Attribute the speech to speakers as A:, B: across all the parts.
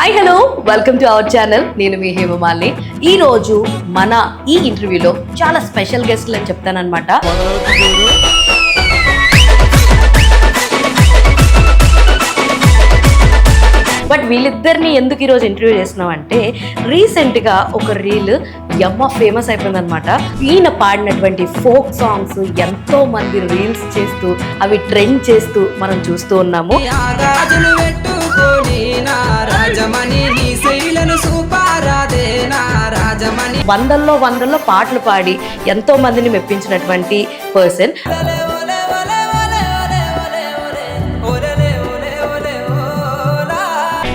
A: Hi hello welcome to our channel. నేను మీ హేమమాలిని. ఈ రోజు మన ఈ ఇంటర్వ్యూలో చాలా స్పెషల్ గెస్ట్లు అని చెప్తానన్నమాట. బట్ వీళ్ళిద్దరిని ఎందుకు ఈరోజు ఇంటర్వ్యూ చేస్తున్నాం అంటే రీసెంట్గా ఒక రీల్ ఫేమస్ అయిపోయిందనమాట. ఈయన పాడినటువంటి ఫోక్ సాంగ్స్ ఎంతో మంది రీల్స్ చేస్తూ అవి ట్రెండ్ చేస్తూ మనం చూస్తూ ఉన్నాము. వందల్లో పాటలు పాడి ఎంతో మందిని మెప్పించినటువంటి పర్సన్.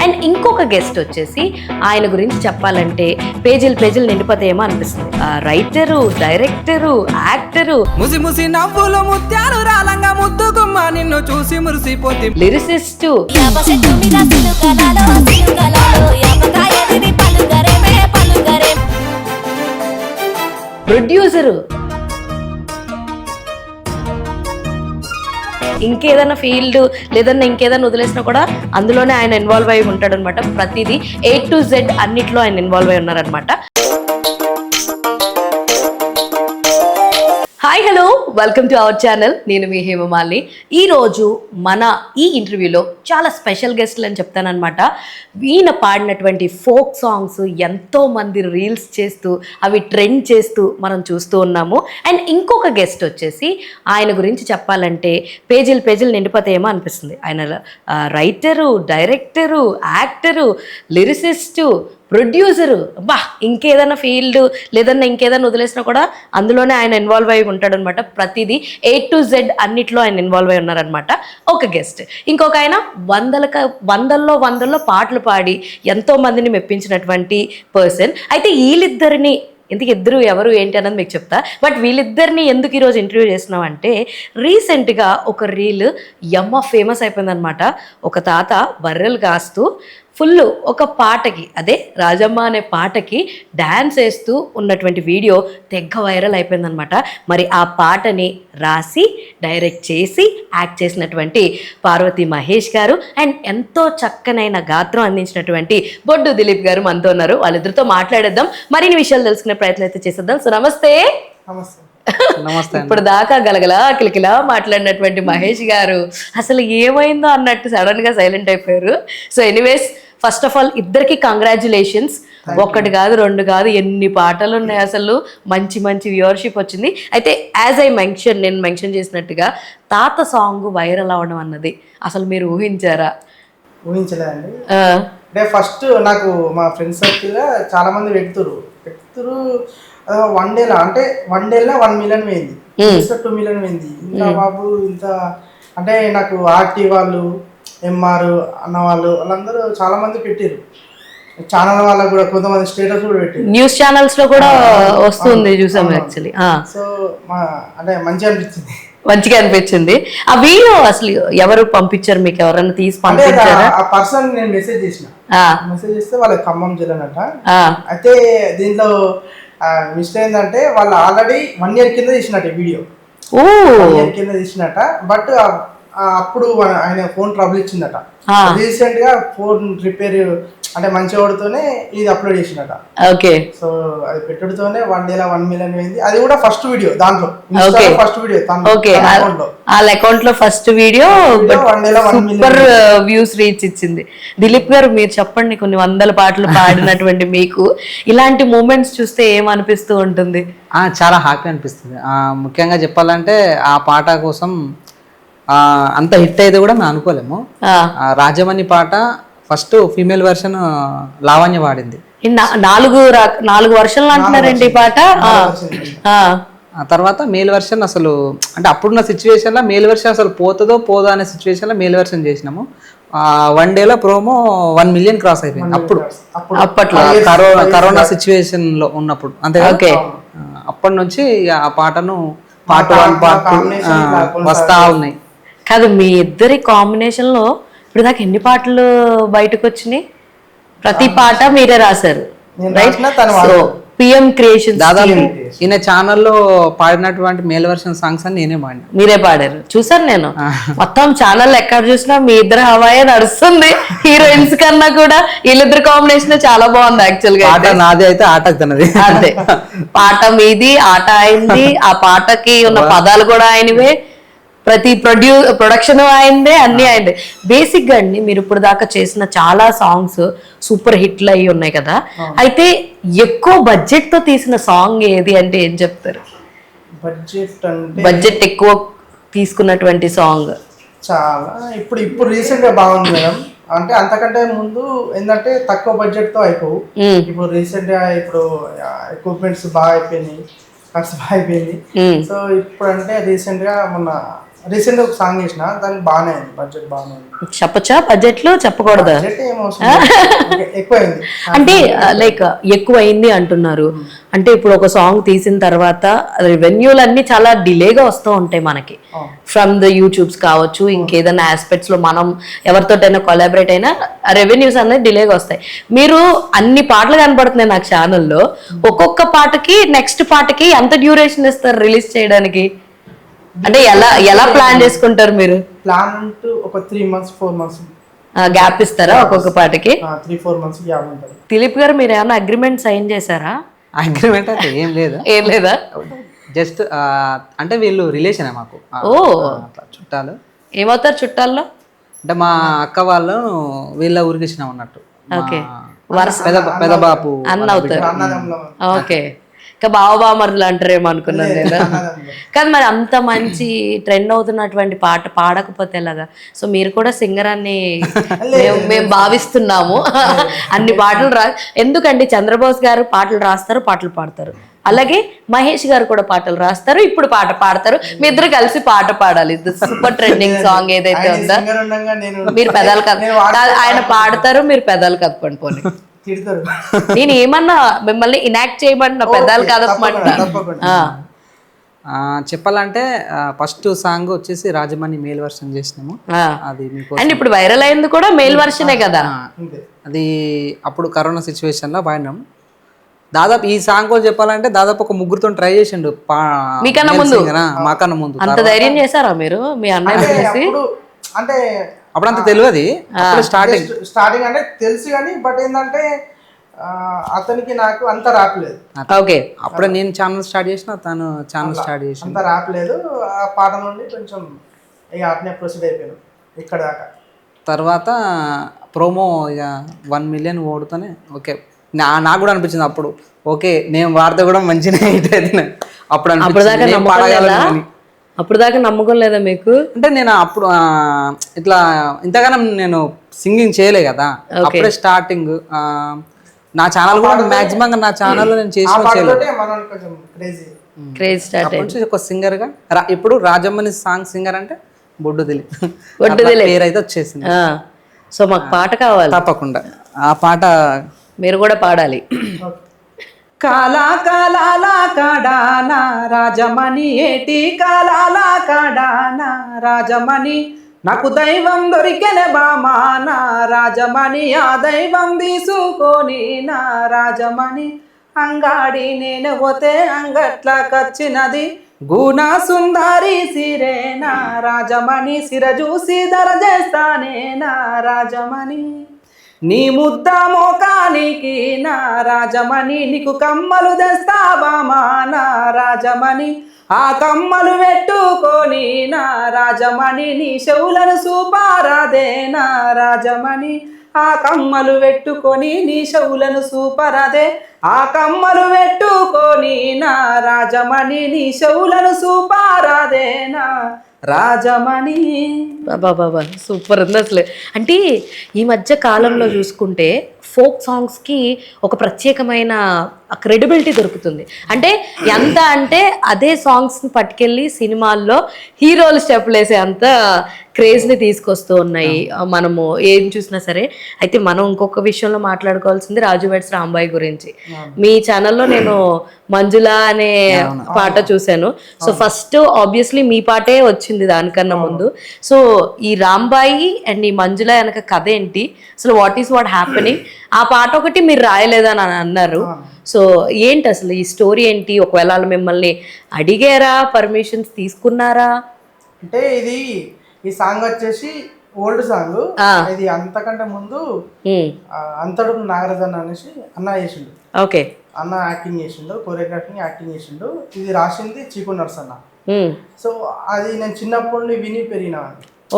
A: అండ్ ఇంకొక గెస్ట్ వచ్చేసి ఆయన గురించి చెప్పాలంటే పేజీలు నిండిపోతాయేమో అనిపిస్తుంది. రైటరు, డైరెక్టరు, యాక్టరు,
B: ముసి నవ్వులు ముత్యాలు రాలంగా ముద్దుగుమ్మ నిన్ను చూసి మురిసిపోతే
A: లిరిసిస్టు, ప్రొడ్యూసరు, ఇంకేదైనా ఫీల్డ్ లేదన్నా ఇంకేదైనా వదిలేసినా కూడా అందులోనే ఆయన ఇన్వాల్వ్ అయి ఉంటాడు అనమాట. ప్రతిదీ A to Z అన్నిట్లో ఆయన ఇన్వాల్వ్ అయి ఉన్నారనమాట. Hi hello welcome to our channel. నేను మీ హేమమాలిని. ఈరోజు మన ఈ ఇంటర్వ్యూలో చాలా స్పెషల్ గెస్ట్లు అని చెప్తానమాట. ఈయన పాడినటువంటి ఫోక్ సాంగ్స్ ఎంతో మంది రీల్స్ చేస్తూ అవి ట్రెండ్ చేస్తూ మనం చూస్తూ ఉన్నాము. అండ్ ఇంకొక గెస్ట్ వచ్చేసి ఆయన గురించి చెప్పాలంటే పేజీలు నిండిపోతాయేమో అనిపిస్తుంది. ఆయన writer, director, actor, lyricist, producer, ఇంకేదైనా ఫీల్డ్ లేదన్నా ఇంకేదైనా వదిలేసినా కూడా అందులోనే ఆయన ఇన్వాల్వ్ అయి ఉంటాడు అనమాట. ప్రతిదీ A to Z అన్నిట్లో ఆయన ఇన్వాల్వ్ అయి ఉన్నారనమాట. ఒక గెస్ట్. ఇంకొక ఆయన వందల్లో పాటలు పాడి ఎంతో మందిని మెప్పించినటువంటి పర్సన్. అయితే వీళ్ళిద్దరిని ఇద్దరు ఎవరు ఏంటి అన్నది మీకు చెప్తా. బట్ వీళ్ళిద్దరిని ఎందుకు ఈరోజు ఇంటర్వ్యూ చేస్తున్నాం అంటే రీసెంట్గా ఒక రీల్ ఫేమస్ అయిపోయిందనమాట. ఒక తాత బర్రెలు కాస్తూ ఫుల్ ఒక పాటకి, అదే రాజమ్మ అనే పాటకి డ్యాన్స్ వేస్తూ ఉన్నటువంటి వీడియో తెగ్గ వైరల్ అయిపోయిందనమాట. మరి ఆ పాటని రాసి డైరెక్ట్ చేసి యాక్ట్ చేసినటువంటి పార్వతి మహేష్ గారు అండ్ ఎంతో చక్కనైన గాత్రం అందించినటువంటి బొడ్డు దిలీప్ గారు మనతో ఉన్నారు. వాళ్ళిద్దరితో మాట్లాడేద్దాం, మరిన్ని విషయాలు తెలుసుకునే ప్రయత్నం అయితే చేసేద్దాం. సో నమస్తే. ఇప్పుడు దాకా గలగలా కిలకిలా మాట్లాడినటువంటి మహేష్ గారు అసలు ఏమైందో అన్నట్టు సడన్ గా సైలెంట్ అయిపోయారు. So anyways, first of all ఇద్దరికి కంగ్రాచులేషన్స్. ఒక్కటి కాదు, రెండు కాదు, ఎన్ని పాటలు ఉన్నాయి. అసలు మంచి వ్యూవర్షిప్ వచ్చింది. అయితే యాజ్ నేను మెన్షన్ చేసినట్టుగా తాత సాంగ్ వైరల్ అవడం అన్నది అసలు మీరు ఊహించారా?
C: ఊహించలేదండి. అంటే ఫస్ట్ నాకు మా ఫ్రెండ్స్ సర్కిల్ చాలా మంది పెడుతురు వన్ డేలో 1 మిలియన్ పోయింది, 2 మిలియన్ పోయింది. ఇంకా బాబు ఇంత అంటే నాకు ఆర్టీ వాళ్ళు, ఎంఆర్ అన్న వాళ్ళందరూ చాలా మంది పెట్టారు. ఛానల్ వాళ్ళకు కూడా కొంతమంది స్టేటస్ కూడా పెట్టారు.
A: న్యూస్ ఛానల్స్ లో కూడా వస్తుంది, చూసాం యాక్చువల్లీ.
C: సో అంటే మంచిగా అనిపించింది.
A: ఆ వీడియో అసలు ఎవరు పంపించారు మీకు? ఎవరైనా తీసి పంపించారా?
C: ఆ పర్సన్ నేను మెసేజ్ చేస్తే వాళ్ళకి ఖమ్మం జిల్లానట. అయితే దీంట్లో మిస్టేక్ ఏంటంటే వాళ్ళు ఆల్రెడీ 1 year కింద తీసినట్టు వీడియో, 1 year కింద తీసినట్ట. బట్ అప్పుడు ఆయన ఫోన్ ట్రబుల్ ఇచ్చిందట. రీసెంట్ గా ఫోన్ రిపేర్ అంటే మంచిగా పడుతూనే ఇది అప్లోడ్ చేసినట. ఓకే. సో అది పెట్టుడుతోనే 1 day 1 మిలియన్ అయింది. అది కూడా ఫస్ట్ వీడియో దాంట్లో, ఫస్ట్ వీడియో
A: వాళ్ళ అకౌంట్ లో first video super views reach ఇచ్చింది. దిలీప్ గారు, మీరు చెప్పండి, కొన్ని వందల పాటలు పాడినటువంటి మీకు ఇలాంటి మూమెంట్స్ చూస్తే ఏమనిపిస్తూ ఉంటుంది?
B: చాలా హ్యాపీ అనిపిస్తుంది. ముఖ్యంగా చెప్పాలంటే ఆ పాట కోసం అంత హిట్ అయితే కూడా మేము అనుకోలేము. రాజమణి పాట ఫస్ట్ ఫీమేల్ వెర్షన్ లావణ్య పాడింది.
A: 4 వర్షన్లు అంటున్నారండి ఈ పాట.
B: ఆ తర్వాత మేల్ వెర్షన్ అసలు అంటే అప్పుడున్న సిచ్యువేషన్ లో మేల్ వెర్షన్ అసలు పోదో అనే సిచ్యువేషన్ లో మేల్ వెర్షన్ చేసినాము. 1 day ప్రోమో 1 million క్రాస్ అయిపోయింది. అప్పట్లో కరోనా సిచ్యువేషన్ లో ఉన్నప్పుడు అంతే. ఓకే. అప్పటి నుంచి ఆ పాటను పార్ట్ 1 పార్ట్ 2 వస్తా ఉన్నాయి.
A: కాదు, మీ ఇద్దరి కాంబినేషన్ లో ఇప్పుడు దాకా ఎన్ని పాటలు బయటకు వచ్చినాయి? ప్రతి పాట మీరే రాశారు, రైట్? సో పిఎం క్రియేషన్స్
B: దాదాపు ఈయన ఛానల్లో పాడినటువంటి మేల్ వర్షన్ సాంగ్స్ అని నేనే పాడినా.
A: మీరే పాడారు, చూసాను నేను. మొత్తం ఛానల్ ఎక్కడ చూసినా మీ ఇద్దరు హవాయే నడుస్తుంది. హీరోయిన్స్ కన్నా కూడా వీళ్ళిద్దరు కాంబినేషన్ చాలా బాగుంది యాక్చువల్ గా.
B: పాట నాది అయితే ఆట తనది.
A: అంతే, పాట మీది, ఆట అయింది. ఆ పాటకి ఉన్న పదాలు కూడా ఆయనవే, ప్రతి ప్రొడక్షన్ అయిందే, అన్ని అయింది. బేసిక్ గా అండి మీరు ఇప్పుడు దాకా చేసిన చాలా సాంగ్స్ సూపర్ హిట్లు అయ్యి ఉన్నాయి కదా, అయితే ఎక్కువ బడ్జెట్ తో తీసిన సాంగ్ ఏది అంటే ఏం చెప్తారు?
C: బడ్జెట్ అంటే
A: బడ్జెట్ ఎక్కువ తీసుకున్నటువంటి సాంగ్
C: చాలా ఇప్పుడు రీసెంట్ గా బాగుంది మేడం. అంటే అంతకంటే ముందు ఏంటంటే తక్కువ బడ్జెట్ తో అయిపోవు. ఇప్పుడు రీసెంట్ గా ఇప్పుడు ఎక్విప్మెంట్స్ బాగా అయిపోయినాయి, ఖర్చు బాగా అయిపోయింది. సో ఇప్పుడు అంటే రీసెంట్ గా ఒక సాంగ్ చేసిన, దానికి బాగానే అయింది, బడ్జెట్ బాగానే అయింది.
A: చెప్పచ్చా? బడ్జెట్ లో చెప్పకూడదా?
C: బడ్జెట్ ఏం అవసరం లేదు. ఎక్కువైంది
A: అంటే లైక్ ఎక్కువ అయింది అంటున్నారు అంటే ఇప్పుడు ఒక సాంగ్ తీసిన తర్వాత రెవెన్యూలు అన్ని చాలా డిలేగా వస్తూ ఉంటాయి మనకి, ఫ్రమ్ ద యూట్యూబ్స్ కావచ్చు, ఇంకేదైనా ఆస్పెక్ట్స్ లో మనం ఎవరితోటైనా కొలాబరేట్ అయినా రెవెన్యూస్ అనేది డిలేగా వస్తాయి. మీరు అన్ని పాటలు కనపడుతున్నాయి నాకు ఛానల్లో, ఒక్కొక్క పాటకి నెక్స్ట్ పాటకి ఎంత డ్యూరేషన్ ఇస్తారు రిలీజ్ చేయడానికి? అంటే ఎలా ప్లాన్ చేసుకుంటారు మీరు?
C: ప్లాన్ అంటూ ఒక 3 months 4 months
A: గ్యాప్ ఇస్తారా ఒక్కొక్క పాటకి?
C: 3-4 months గ్యాప్ ఉంటుంది.
A: దిలీప్ గారు మీరు ఏమైనా అగ్రిమెంట్ సైన్ చేశారా?
B: అగ్రిమెంట్ అంటే ఏం లేదు,
A: ఏం లేదా?
B: జస్ట్ అంటే వీళ్ళు రిలేషన్ మాకు.
A: ఓ,
B: చుట్టాలు.
A: ఏమవుతారు చుట్టాల్లో?
B: అంటే మా అక్క వాళ్ళు వీళ్ళ ఊరికి ఇచ్చినాం అన్నట్టు.
A: ఓకే,
B: పెదబాపు
A: అన్న అవుతారు. ఓకే, ఇంకా బావబామర్లు అంటారేమో అనుకున్నాను నేను. కానీ మరి అంత మంచి ట్రెండ్ అవుతున్నటువంటి పాట పాడకపోతే ఎలాగా? సో మీరు కూడా సింగర్ అని మేము భావిస్తున్నాము. అన్ని పాటలు ఎందుకండి చంద్రబోస్ గారు పాటలు రాస్తారు, పాటలు పాడతారు, అలాగే మహేష్ గారు కూడా పాటలు రాస్తారు, ఇప్పుడు పాట పాడతారు. మీ ఇద్దరు కలిసి పాట పాడాలి. సూపర్ ట్రెండింగ్ సాంగ్ ఏదైతే ఉందో, మీరు పెదాలు ఆయన పాడతారు, మీరు పెదాలు కదపండి పోనీ. నేను ఏమన్నా మిమ్మల్ని ఇనాక్ట్ చేయమన్నా, పెదాలు కదపమంటా.
B: చెప్పాలంటే ఫస్ట్ సాంగ్ వచ్చేసి రాజమణి మేల్ వర్షన్ చేసినాము. అది
A: అండ్ ఇప్పుడు వైరల్ అయింది కూడా మేల్ వర్షనే కదా.
B: అది అప్పుడు కరోనా సిచ్యువేషన్ లో పాడినాం. దాదాపు ఈ సాంగ్ కూడా చెప్పాలంటే దాదాపు ఒక 3 ట్రై చేసిండు
A: మీకన్నా ముందు.
B: మాకన్నా ముందు.
A: అంత ధైర్యం చేశారా మీరు మీ అన్నయ్య?
C: అంటే
B: అప్పుడు అంత తెలియదు,
C: స్టార్టింగ్ అంటే తెలుసు కానీ, బట్ ఏంటంటే అతనికి నాకు అంత రాపలేదు.
A: ఓకే,
B: అప్పుడే నేను ఛానల్ స్టార్ట్ చేసిన, తను ఛానల్ స్టార్ట్ చేసిన,
C: అంత రాపలేదు. ఆ పాట నుండి కొంచెం ఇక అట్నే ప్రొసీడ్ అయిపోయాను ఇక్కడ దాకా.
B: తర్వాత ప్రోమో ఇక 1 million ఓడుతూనే ఓకే నాకు కూడా అనిపించింది అప్పుడు, ఓకే నేను వాడితే కూడా మంచిగా హిట్ అవుతుంది.
A: అప్పుడు దాకా నమ్మకం లేదా మీకు?
B: అంటే నేను అప్పుడు ఇట్లా ఇంతగానం నేను సింగింగ్ చేయలే కదా, అప్పుడే స్టార్టింగ్. నా ఛానల్ కూడా మాక్సిమం నా ఛానల్లో నేను చేసి ఒక సింగర్ గా ఇప్పుడు రాజమ్మని సాంగ్ సింగర్ అంటే బొడ్డు దిలీప్ పేరు అయితే వచ్చేసింది.
A: సో మాకు పాట కావాలి
B: తప్పకుండా. ఆ పాట
A: మీరు కూడా పాడాలి.
B: కాలా కాలాల కాడానా రాజమణి ఏటి కాలాల కాడానా రాజమణి నాకు దైవం దొరికెన బామానా రాజమణి ఆ దైవం తీసుకొని నా రాజమణి అంగాడి నేను పోతే అంగట్ల కచ్చినది గూనా సుందరి సిరేనా రాజమణి సిర చూసి ధర చేస్తానే నా రాజమణి నీ ముద్ద మోకానికి నా రాజమణి నీకు కమ్మలు తెస్తావామా నా రాజమణి ఆ కమ్మలు పెట్టుకొని నా రాజమణి నీ చెవులను సూపారాదే నా రాజమణి ఆ కమ్మలు పెట్టుకొని నీ చెవులను సూపరాదే ఆ కమ్మలు పెట్టుకొని నా రాజమణి నీ చెవులను సూపారాదే నా రాజమణి.
A: బాబా సూపర్ ఉంది అసలు. అంటే ఈ మధ్య కాలంలో చూసుకుంటే ఫోక్ సాంగ్స్కి ఒక ప్రత్యేకమైన క్రెడిబిలిటీ దొరుకుతుంది. అంటే ఎంత అంటే అదే సాంగ్స్ని పట్టుకెళ్ళి సినిమాల్లో హీరోలు స్టెప్లు వేసే అంత క్రేజ్ని తీసుకొస్తూ ఉన్నాయి మనము ఏం చూసినా సరే. అయితే మనం ఇంకొక విషయంలో మాట్లాడుకోవాల్సింది రాజు వెడ్స్ రాంబాయి గురించి. మీ ఛానల్లో నేను మంజుల అనే పాట చూశాను. సో ఫస్ట్ ఆబ్వియస్లీ మీ పాటే వచ్చింది దానికన్నా ముందు. సో ఈ రాంబాయి అండ్ ఈ మంజుల వెనక కథ ఏంటి అసలు? What is what happening? ఆ పాట ఒకటి మీరు రాయలేదని అన్నారు. సో ఏంటి అసలు ఈ స్టోరీ ఏంటి, ఒకవేళ వాళ్ళు మిమ్మల్ని అడిగారా, పర్మిషన్స్ తీసుకున్నారా?
C: అంటే ఈ సాంగ్ వచ్చేసి ఓల్డ్ సాంగ్. ఇది అంతకంటే ముందు అంతడు నాగరాజన్ అనేసి అన్న చేసిండు.
A: ఓకే,
C: అన్న యాక్టింగ్ చేసిండు, కొరియోగ్రాఫింగ్ యాక్టింగ్ చేసిండు. ఇది రాసింది చీకు నర్సన్న. సో అది నేను చిన్నప్పటి నుండి విని పెరిగినా.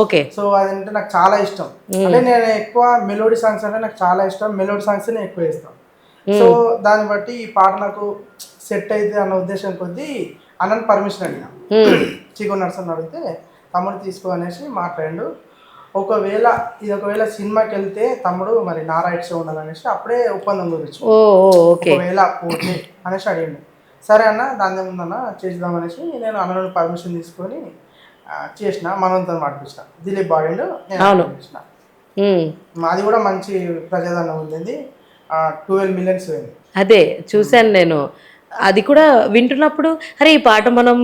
A: ఓకే,
C: సో అదంటే నాకు చాలా ఇష్టం. అంటే నేను ఎక్కువ మెలోడీ సాంగ్స్ అంటే నాకు చాలా ఇష్టం. మెలోడీ సాంగ్స్ నేను ఎక్కువ ఇష్టం. సో దాన్ని బట్టి ఈ పాట నాకు సెట్ అయితే అన్న ఉద్దేశం కొద్దీ అన్నని పర్మిషన్ అడిగిన. చీకు నర్సన్న అడిగితే తమ్ముడు తీసుకో అనేసి మాట్లాడు. ఒకవేళ సినిమాకి వెళ్తే తమ్ముడు మరి నా రైట్స్ ఉండాలనేసి అప్పుడే ఒప్పందం గురించి ఒకవేళ పోతే అనేసి అడిగిండు. సరే అన్న దాని ఏముందన్న చేద్దాం అనేసి నేను అన్న పర్మిషన్ తీసుకొని చేసిన. మనవంతో మాటిపించిన. దిలీప్ బాడీలు నేను చేసిన. అది కూడా మంచి ప్రజాదరణ ఉంది. 12 millions పోయింది.
A: అదే చూశాను నేను. అది కూడా వింటున్నప్పుడు అరే ఈ పాట మనం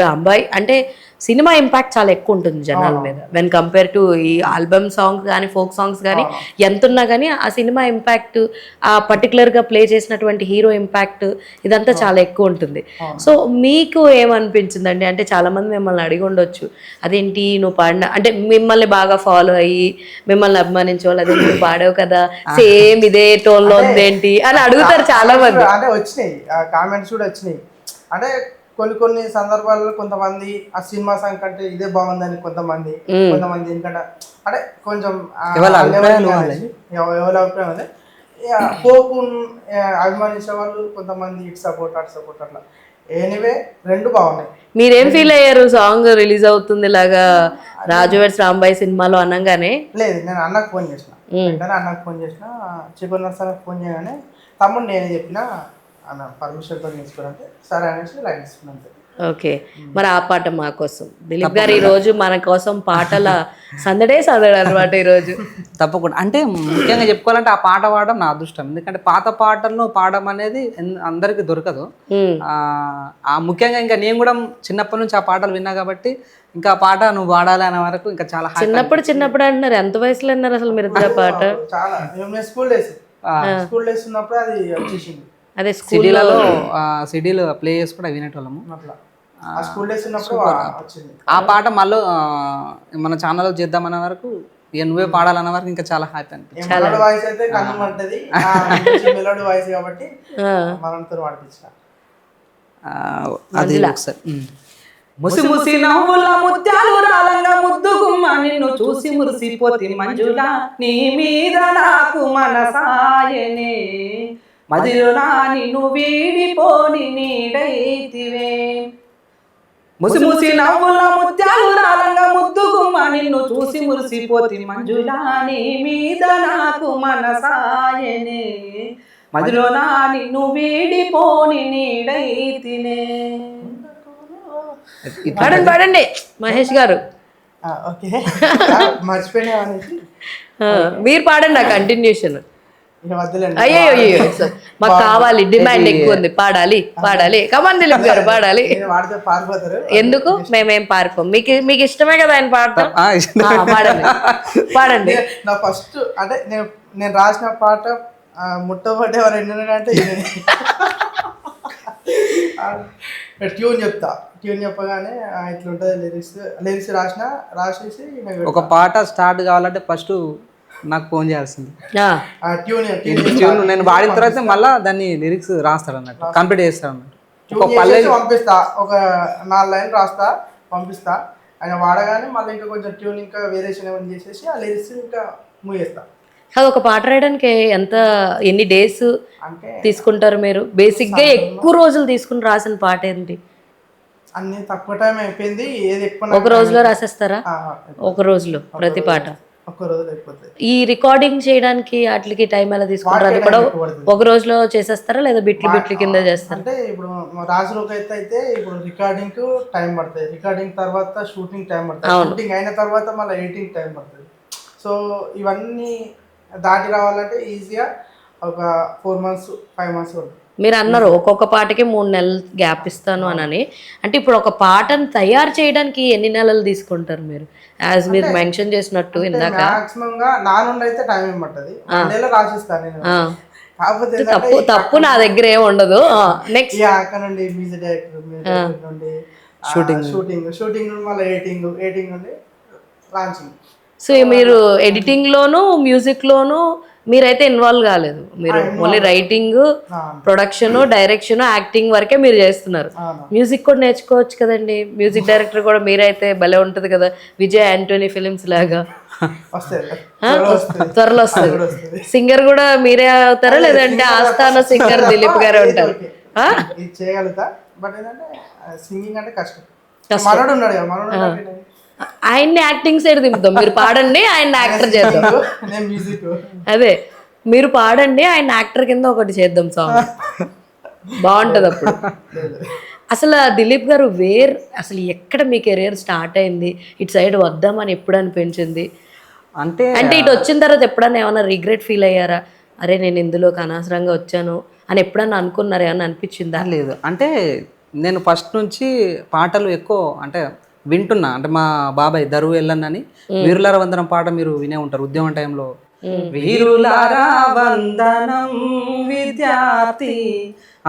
A: రాంబాయ్ అంటే సినిమా ఇంపాక్ట్ చాలా ఎక్కువ ఉంటుంది జనాల మీద వెన్ కంపేర్ టు ఈ ఆల్బమ్ సాంగ్స్ కానీ ఫోక్ సాంగ్స్ కానీ ఎంత ఉన్నా కానీ ఆ సినిమా ఇంపాక్ట్, ఆ పర్టికులర్గా ప్లే చేసినటువంటి హీరో ఇంపాక్ట్ ఇదంతా చాలా ఎక్కువ ఉంటుంది. సో మీకు ఏమనిపించిందండి? అంటే చాలామంది మిమ్మల్ని అడిగి ఉండొచ్చు, అదేంటి నువ్వు పాడిన అంటే మిమ్మల్ని బాగా ఫాలో అయ్యి మిమ్మల్ని అభిమానించే వాళ్ళు, అదే నువ్వు పాడావు కదా సేమ్ ఇదే టోన్లో ఉందేంటి అని అడుగుతారు చాలా మంది.
C: అంటే వచ్చినాయి కామెంట్స్ కూడా వచ్చినాయి. అంటే కొన్ని సందర్భాల్లో కొంతమంది ఆ సినిమా సాంగ్ కంటే ఇదే బాగుందని కొంతమంది ఎందుకంటే అంటే కొంచెం ఎవరి అభిప్రాయం అదే పోపు అభిమానించే వాళ్ళు కొంతమంది ఇటు సపోర్ట్ అటు సపోర్ట్ అట్లా. ఎనీవే రెండు బాగున్నాయి.
A: మీరేం ఫీల్ అయ్యారు సాంగ్ రిలీజ్ అవుతుంది ఇలాగా రాజు వెడ్స్ రాంబాయ్ సినిమాలో అనగానే?
C: లేదు, నేను అన్నకు ఫోన్ చేసిన. చికెన్ నర్సన్నకు ఫోన్ చేయగానే తమ్ముడు నేనే చెప్పిన అన్న పర్మిషన్ తో తీసుకోవాలంటే సరే అనేసి లైన్ తీసుకున్నాను.
A: ఓకే, మరి ఆ పాట మా కోసం దిలీప్ గారు ఈ రోజు మన కోసం పాటల సందడే అనమాట ఈ రోజు.
B: తప్పకుండా. అంటే ముఖ్యంగా చెప్పుకోవాలంటే ఆ పాట పాడడం నా అదృష్టం. ఎందుకంటే పాత పాటలను పాడడం అనేది అందరికి దొరకదు. ఆ ముఖ్యంగా ఇంకా నేను కూడా చిన్నప్పటి నుంచి ఆ పాటలు విన్నా కాబట్టి ఇంకా ఆ పాట నువ్వు పాడాలి అనే వరకు ఇంకా చాలా
A: చిన్నప్పుడు అంటున్నారు. ఎంత వయసులో అన్నారు అసలు మీరు ఇద్దరు పాట?
C: చాలా స్కూల్ డేస్ ఉన్నప్పుడు అది వచ్చేసింది.
A: అదే
B: సిడీలో ప్లే చేసి కూడా వినేటోళ్ళము.
C: ఆ
B: పాట మళ్ళీ మన ఛానల్లో చేద్దామన్న వరకు నువ్వే పాడాలన్న వరకు ఇంకా చాలా హ్యాపీ అనిపించింది. అది ఒకసారి ముసి ముసి నవ్వుల ముత్యాలు రాలంగా ముద్దు గుమ్మ నిన్ను చూసి మురిసిపోతి మంజులా నీ మీద నాకు మనసాయనే మదిలో నిన్ను వీడిపోని నీడైతివే ముసి ముసి నవ్వుల ముత్యాలు రాలంగా ముద్దు గుమ్మ నిన్ను చూసి మురిసిపోతి మంజులా నీ మీద నాకు మనసాయనే మదిలో నిన్ను వీడిపోని నీడైతినే.
A: పాడండి మహేష్ గారు.
C: మర్చిపోయినా
A: మీరు పాడండి ఆ కంటిన్యూషన్. అయ్యో మాకు కావాలి, డిమాండ్ ఎక్కువ ఉంది, పాడాలి కమాన్ దిలీప్ గారు పాడాలి. ఎందుకు మేమేం పారిపోం, మీకు ఇష్టమే కదా ఆయన పాడతాం. పాడండి.
C: నా ఫస్ట్ అంటే నేను రాసిన పాట ముట్టబట్టే వారు ఏంటంటే ట్యూన్ చెప్పగానే ఇట్లుంటుంది లిరిక్స్ రాసేసి
B: ఒక పాట స్టార్ట్ కావాలంటే ఫస్ట్ నాకు ఫోన్ చేయాల్సింది. ట్యూన్ నేను వాడిన తర్వాత మళ్ళీ దాన్ని లిరిక్స్ రాస్తాడు అన్నట్టు, కంప్లీట్ చేస్తాడు అన్నట్టు.
C: పంపిస్తా, ఒక 4 లైన్లు రాస్తా పంపిస్తా. ఆయన వాడగానే మళ్ళీ ఇంకా కొంచెం ట్యూన్ ఇంకా వేరియేషన్ ఏమైనా చేసేసి ఆ లిరిక్స్ ఇంకా ముగిస్తా.
A: అది ఒక పాట రాయడానికి ఎన్ని డేస్ తీసుకుంటారు మీరు? బేసిక్గా ఎక్కువ రోజులు తీసుకుని రాసిన పాట ఏంటి?
C: అన్ని తక్కువ టైం అయిపోయింది. ఏది ఎక్కువ
A: ఒక రోజులో రాసేస్తారా? ఒక రోజులో ప్రతి పాట
C: ఒక్క రోజులో అయిపోతుంది.
A: ఈ రికార్డింగ్ చేయడానికి వాటికి టైం ఎలా తీసుకుంటారు? అది కూడా ఒక రోజులో చేసేస్తారా లేదా బిట్లు కింద చేస్తారా?
C: అంటే ఇప్పుడు రాజులోకి అయితే ఇప్పుడు రికార్డింగ్ కు టైం పడుతుంది, రికార్డింగ్ తర్వాత షూటింగ్ టైం పడుతుంది, షూటింగ్ అయిన తర్వాత మళ్ళీ ఎడిటింగ్ టైం పడుతుంది. సో ఇవన్నీ దాటి రావాలంటే ఈజీగా ఒక 4 months 5 months పడుతుంది.
A: మీరు అన్నారు ఒక్కొక్క పాటకి 3 నెలలు గ్యాప్ ఇస్తాను అని. అంటే ఇప్పుడు ఒక పాటను తయారు చేయడానికి ఎన్ని నెలలు తీసుకుంటారు మీరు? యాజ్ మీరు మెన్షన్ చేసినట్టు ఇందాక
C: మాక్సిమం గా నా నుండి అయితే టైం ఏం పడుతుంది, 1 నెల రాసిస్తాను నేను. కాకపోతే
A: తప్పు తప్పు నా దగ్గర ఏం ఉండదు. నెక్స్ట్
C: ఇక అక్కడ నుండి మ్యూజిక్ డైరెక్టర్ నుండి షూటింగ్ నుండి మళ్ళీ ఎడిటింగ్ నుండి లాంచింగ్.
A: సో మీరు ఎడిటింగ్ లోను మ్యూజిక్ లోను మీరైతే ఇన్వాల్వ్ కాలేదు, మీరు only writing, production, direction, acting వరకే మీరు చేస్తున్నారు. మ్యూజిక్ కూడా నేర్చుకోవచ్చు కదండి, మ్యూజిక్ డైరెక్టర్ కూడా మీరైతే భలే ఉంటది కదా, విజయ్ యాంటోనీ ఫిలిమ్స్ లాగా త్వరలో వస్తుంది. సింగర్ కూడా మీరే అవుతారా లేదంటే ఆస్థాన సింగర్ దిలీప్ గారే ఉంటారు?
C: ఇది చేయగలుగుతా, బట్ ఏంటంటే సింగింగ్ అంటే కష్టం. మనోడు ఉన్నాడు కదా, మనోడు
A: ఆయన్ని యాక్టింగ్ సైడ్ దింపుతాం, మీరు పాడండి ఆయన యాక్టర్ చేద్దాం.
C: నేను మ్యూజిక్,
A: అదే మీరు పాడండి ఆయన యాక్టర్ కింద ఒకటి చేద్దాం సాంగ్, బాగుంటది అప్పుడు. అసలు దిలీప్ గారు అసలు ఎక్కడ మీ కెరియర్ స్టార్ట్ అయింది, ఇటు సైడ్ వద్దామని ఎప్పుడు అనిపించింది?
B: అంటే
A: ఇటు వచ్చిన తర్వాత ఎప్పుడన్నా ఏమైనా రిగ్రెట్ ఫీల్ అయ్యారా, అరే నేను ఇందులోకి అనవసరంగా వచ్చాను అని ఎప్పుడన్నా అనుకున్నారా, ఏమన్నా అనిపించిందా?
B: లేదు, అంటే నేను ఫస్ట్ నుంచి పాటలు ఎక్కువ అంటే వింటున్నా. అంటే మా బాబాయ్ దరువు ఎల్లన్నని వీరులార వందనం పాట మీరు వినే ఉంటారు ఉద్యమం టైంలో. వీరులారా వందనం విద్యార్థి,